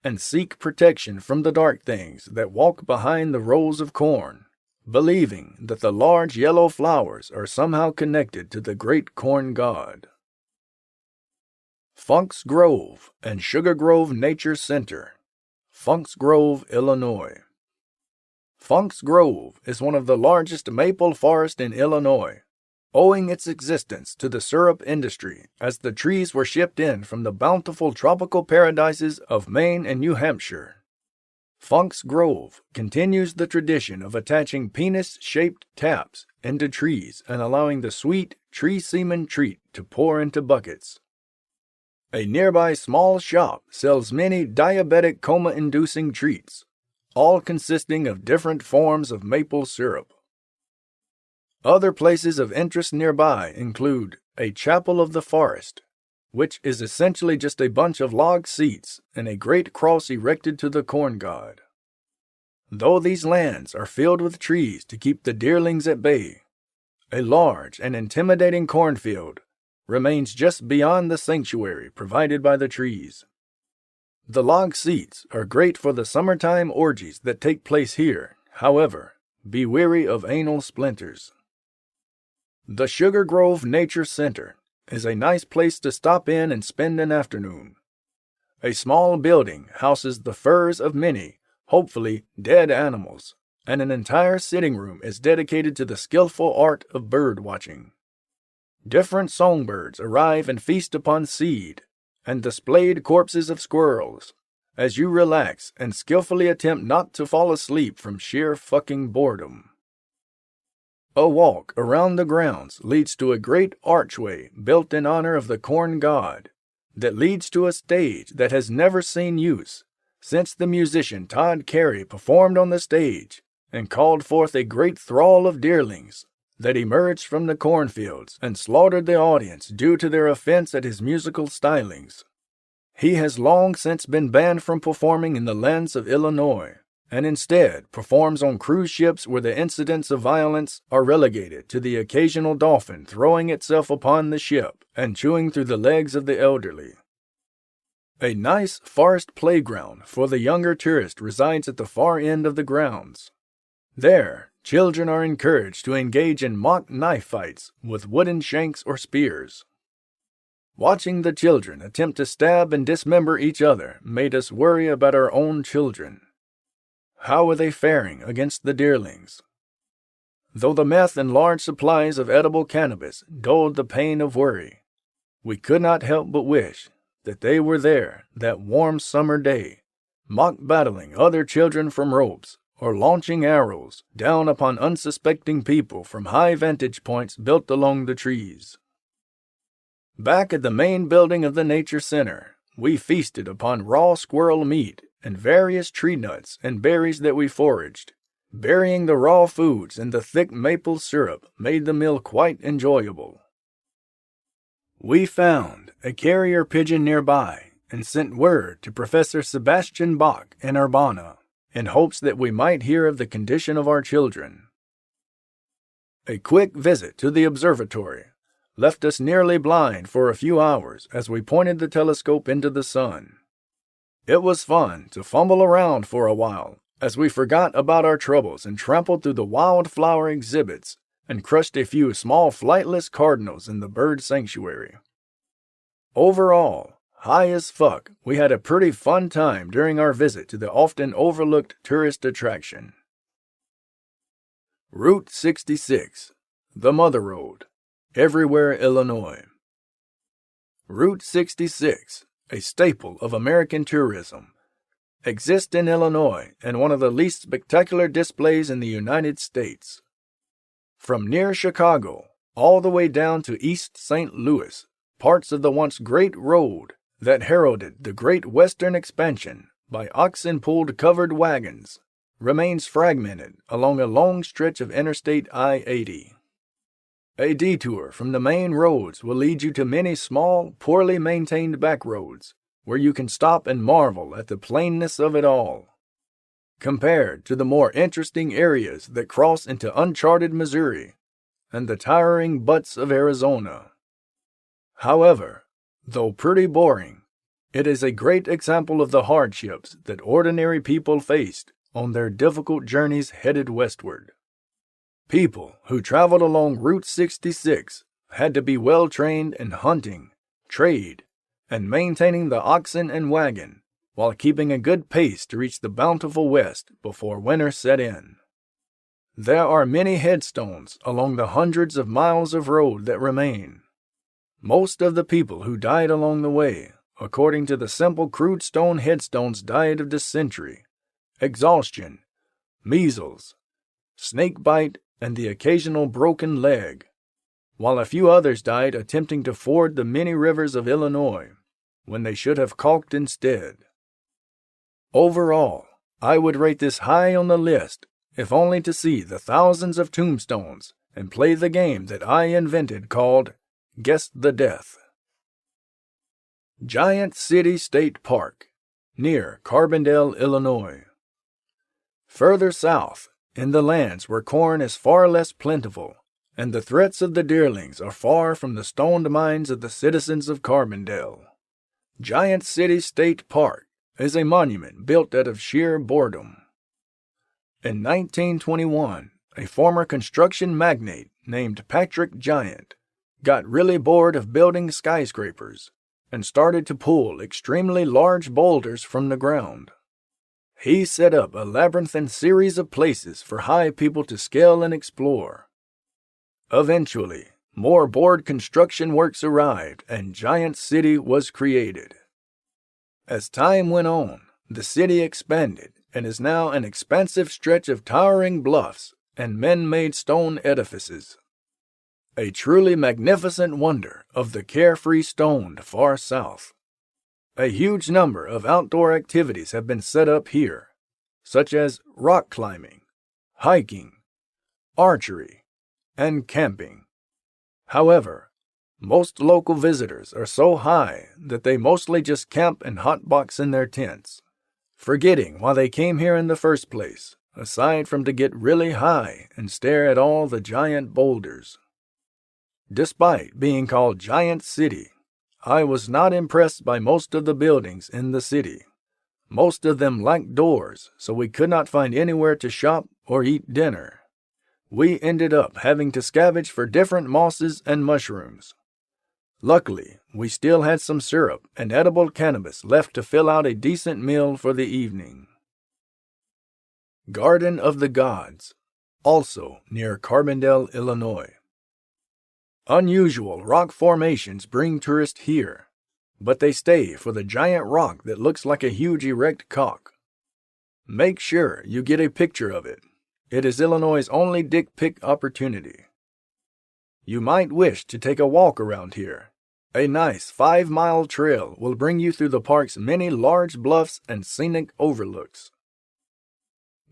and seek protection from the dark things that walk behind the rows of corn, believing that the large yellow flowers are somehow connected to the great corn god. Funk's Grove and Sugar Grove Nature Center, Funk's Grove, Illinois. Funk's Grove is one of the largest maple forests in Illinois, owing its existence to the syrup industry, as the trees were shipped in from the bountiful tropical paradises of Maine and New Hampshire. Funk's Grove continues the tradition of attaching penis-shaped taps into trees and allowing the sweet tree semen treat to pour into buckets. A nearby small shop sells many diabetic coma-inducing treats, all consisting of different forms of maple syrup. Other places of interest nearby include a chapel of the forest, which is essentially just a bunch of log seats and a great cross erected to the corn god. Though these lands are filled with trees to keep the deerlings at bay, a large and intimidating cornfield remains just beyond the sanctuary provided by the trees. The log seats are great for the summertime orgies that take place here. However, be wary of anal splinters. The Sugar Grove Nature Center is a nice place to stop in and spend an afternoon. A small building houses the furs of many, hopefully dead animals, and an entire sitting room is dedicated to the skillful art of bird watching. Different songbirds arrive and feast upon seed and displayed corpses of squirrels as you relax and skillfully attempt not to fall asleep from sheer fucking boredom. A walk around the grounds leads to a great archway built in honor of the corn god that leads to a stage that has never seen use since the musician Todd Carey performed on the stage and called forth a great thrall of deerlings that emerged from the cornfields and slaughtered the audience due to their offense at his musical stylings. He has long since been banned from performing in the lands of Illinois, and instead performs on cruise ships where the incidents of violence are relegated to the occasional dolphin throwing itself upon the ship and chewing through the legs of the elderly. A nice forest playground for the younger tourist resides at the far end of the grounds. There, children are encouraged to engage in mock knife fights with wooden shanks or spears. Watching the children attempt to stab and dismember each other made us worry about our own children. How are they faring against the deerlings? Though the meth and large supplies of edible cannabis dulled the pain of worry, we could not help but wish that they were there that warm summer day, mock battling other children from ropes or launching arrows down upon unsuspecting people from high vantage points built along the trees. Back at the main building of the Nature Center, we feasted upon raw squirrel meat and various tree nuts and berries that we foraged. Burying the raw foods in the thick maple syrup made the meal quite enjoyable. We found a carrier pigeon nearby and sent word to Professor Sebastian Bach in Urbana in hopes that we might hear of the condition of our children. A quick visit to the observatory left us nearly blind for a few hours as we pointed the telescope into the sun. It was fun to fumble around for a while as we forgot about our troubles and trampled through the wildflower exhibits and crushed a few small flightless cardinals in the bird sanctuary. Overall, high as fuck, we had a pretty fun time during our visit to the often overlooked tourist attraction. Route 66, the Mother Road, everywhere Illinois. Route 66, a staple of American tourism, exists in Illinois and one of the least spectacular displays in the United States. From near Chicago all the way down to East St. Louis, parts of the once great road that heralded the great western expansion by oxen-pulled covered wagons remains fragmented along a long stretch of Interstate I-80. A detour from the main roads will lead you to many small, poorly maintained back roads, where you can stop and marvel at the plainness of it all, compared to the more interesting areas that cross into uncharted Missouri and the tiring butts of Arizona. However, though pretty boring, it is a great example of the hardships that ordinary people faced on their difficult journeys headed westward. People who traveled along Route 66 had to be well trained in hunting, trade, and maintaining the oxen and wagon, while keeping a good pace to reach the bountiful West before winter set in. There are many headstones along the hundreds of miles of road that remain. Most of the people who died along the way, according to the simple crude stone headstones, died of dysentery, exhaustion, measles, snakebite, and the occasional broken leg, while a few others died attempting to ford the many rivers of Illinois, when they should have caulked instead. Overall, I would rate this high on the list, if only to see the thousands of tombstones and play the game that I invented called Guess the Death. Giant City State Park, near Carbondale, Illinois. Further south, in the lands where corn is far less plentiful, and the threats of the deerlings are far from the stoned minds of the citizens of Carbondale, Giant City State Park is a monument built out of sheer boredom. In 1921, a former construction magnate named Patrick Giant got really bored of building skyscrapers and started to pull extremely large boulders from the ground. He set up a labyrinthine series of places for high people to scale and explore. Eventually, more board construction works arrived and Giant City was created. As time went on, the city expanded and is now an expansive stretch of towering bluffs and man-made stone edifices. A truly magnificent wonder of the carefree stoned far south. A huge number of outdoor activities have been set up here, such as rock climbing, hiking, archery, and camping. However, most local visitors are so high that they mostly just camp and hotbox in their tents, forgetting why they came here in the first place, aside from to get really high and stare at all the giant boulders. Despite being called Giant City, I was not impressed by most of the buildings in the city. Most of them lacked doors, so we could not find anywhere to shop or eat dinner. We ended up having to scavenge for different mosses and mushrooms. Luckily, we still had some syrup and edible cannabis left to fill out a decent meal for the evening. Garden of the Gods, also near Carbondale, Illinois. Unusual rock formations bring tourists here, but they stay for the giant rock that looks like a huge erect cock. Make sure you get a picture of it. It is Illinois' only dick pic opportunity. You might wish to take a walk around here. A nice 5-mile trail will bring you through the park's many large bluffs and scenic overlooks.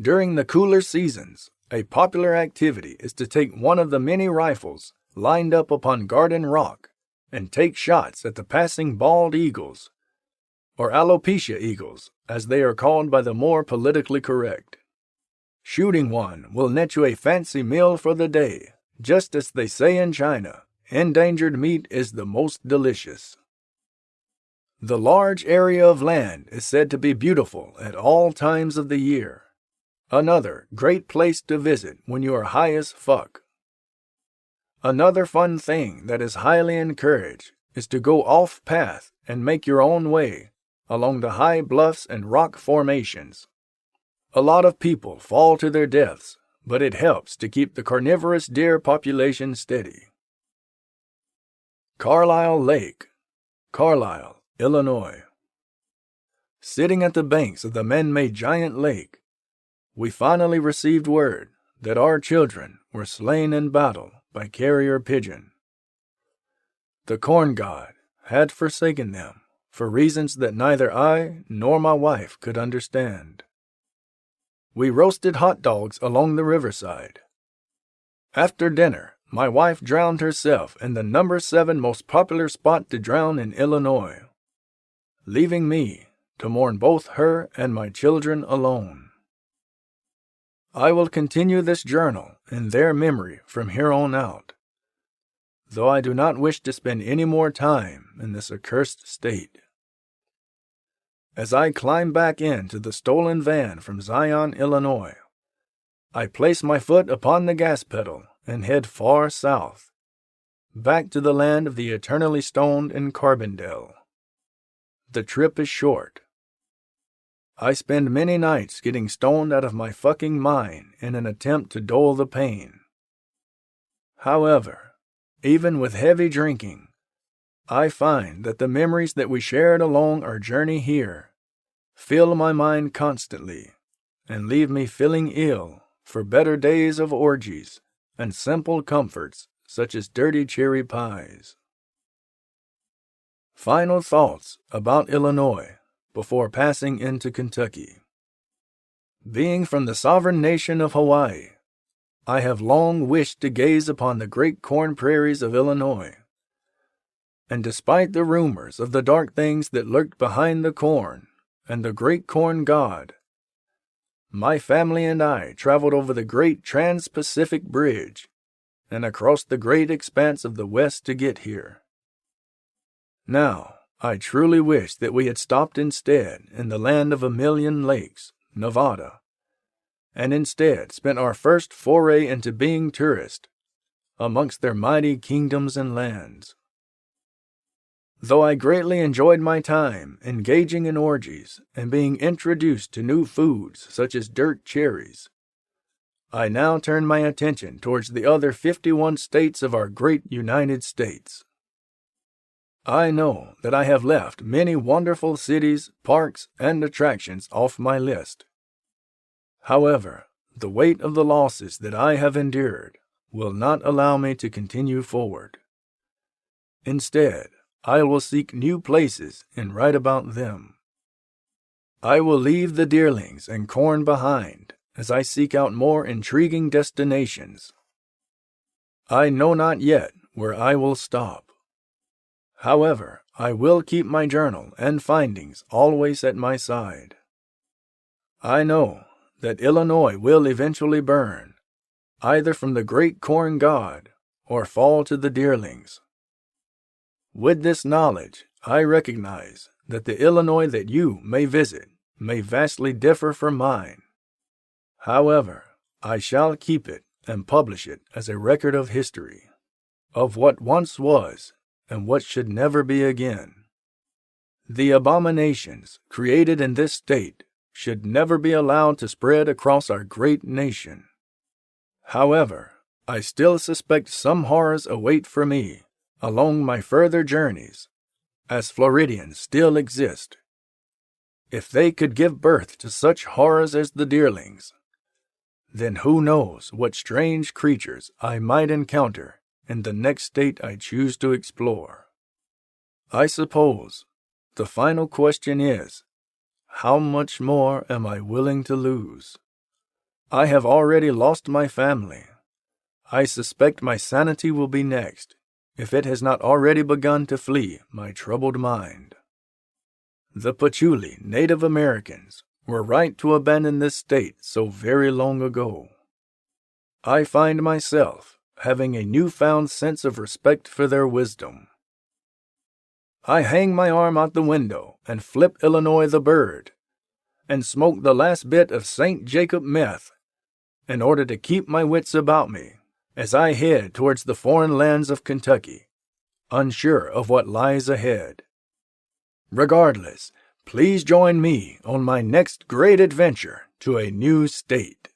During the cooler seasons, a popular activity is to take one of the many rifles lined up upon Garden Rock and take shots at the passing bald eagles, or alopecia eagles, as they are called by the more politically correct. Shooting one will net you a fancy meal for the day, just as they say in China, endangered meat is the most delicious. The large area of land is said to be beautiful at all times of the year. Another great place to visit when you are high as fuck. Another fun thing that is highly encouraged is to go off-path and make your own way along the high bluffs and rock formations. A lot of people fall to their deaths, but it helps to keep the carnivorous deer population steady. Carlisle Lake, Carlisle, Illinois. Sitting at the banks of the man-made giant lake, we finally received word that our children were slain in battle by carrier pigeon. The corn god had forsaken them for reasons that neither I nor my wife could understand. We roasted hot dogs along the riverside. After dinner, my wife drowned herself in the number 7 most popular spot to drown in Illinois, leaving me to mourn both her and my children alone. I will continue this journal in their memory from here on out, though I do not wish to spend any more time in this accursed state. As I climb back into the stolen van from Zion, Illinois, I place my foot upon the gas pedal and head far south, back to the land of the eternally stoned in Carbondale. The trip is short. I spend many nights getting stoned out of my fucking mind in an attempt to dull the pain. However, even with heavy drinking, I find that the memories that we shared along our journey here fill my mind constantly and leave me feeling ill for better days of orgies and simple comforts such as dirty cherry pies. Final thoughts about Illinois before passing into Kentucky. Being from the sovereign nation of Hawaii, I have long wished to gaze upon the great corn prairies of Illinois. And despite the rumors of the dark things that lurked behind the corn and the great corn god, my family and I traveled over the great Trans-Pacific Bridge and across the great expanse of the West to get here. Now, I truly wish that we had stopped instead in the land of a million lakes, Nevada, and instead spent our first foray into being tourists amongst their mighty kingdoms and lands. Though I greatly enjoyed my time engaging in orgies and being introduced to new foods such as dirt cherries, I now turn my attention towards the other 51 states of our great United States. I know that I have left many wonderful cities, parks, and attractions off my list. However, the weight of the losses that I have endured will not allow me to continue forward. Instead, I will seek new places and write about them. I will leave the deerlings and corn behind as I seek out more intriguing destinations. I know not yet where I will stop. However, I will keep my journal and findings always at my side. I know that Illinois will eventually burn, either from the great corn god or fall to the deerlings. With this knowledge, I recognize that the Illinois that you may visit may vastly differ from mine. However, I shall keep it and publish it as a record of history, of what once was and what should never be again. The abominations created in this state should never be allowed to spread across our great nation. However, I still suspect some horrors await for me along my further journeys, as Floridians still exist. If they could give birth to such horrors as the deerlings, then who knows what strange creatures I might encounter in the next state I choose to explore. I suppose the final question is, how much more am I willing to lose? I have already lost my family. I suspect my sanity will be next, if it has not already begun to flee my troubled mind. The Patchouli Native Americans were right to abandon this state so very long ago. I find myself having a newfound sense of respect for their wisdom. I hang my arm out the window and flip Illinois the bird, and smoke the last bit of St. Jacob meth, in order to keep my wits about me as I head towards the foreign lands of Kentucky, unsure of what lies ahead. Regardless, please join me on my next great adventure to a new state.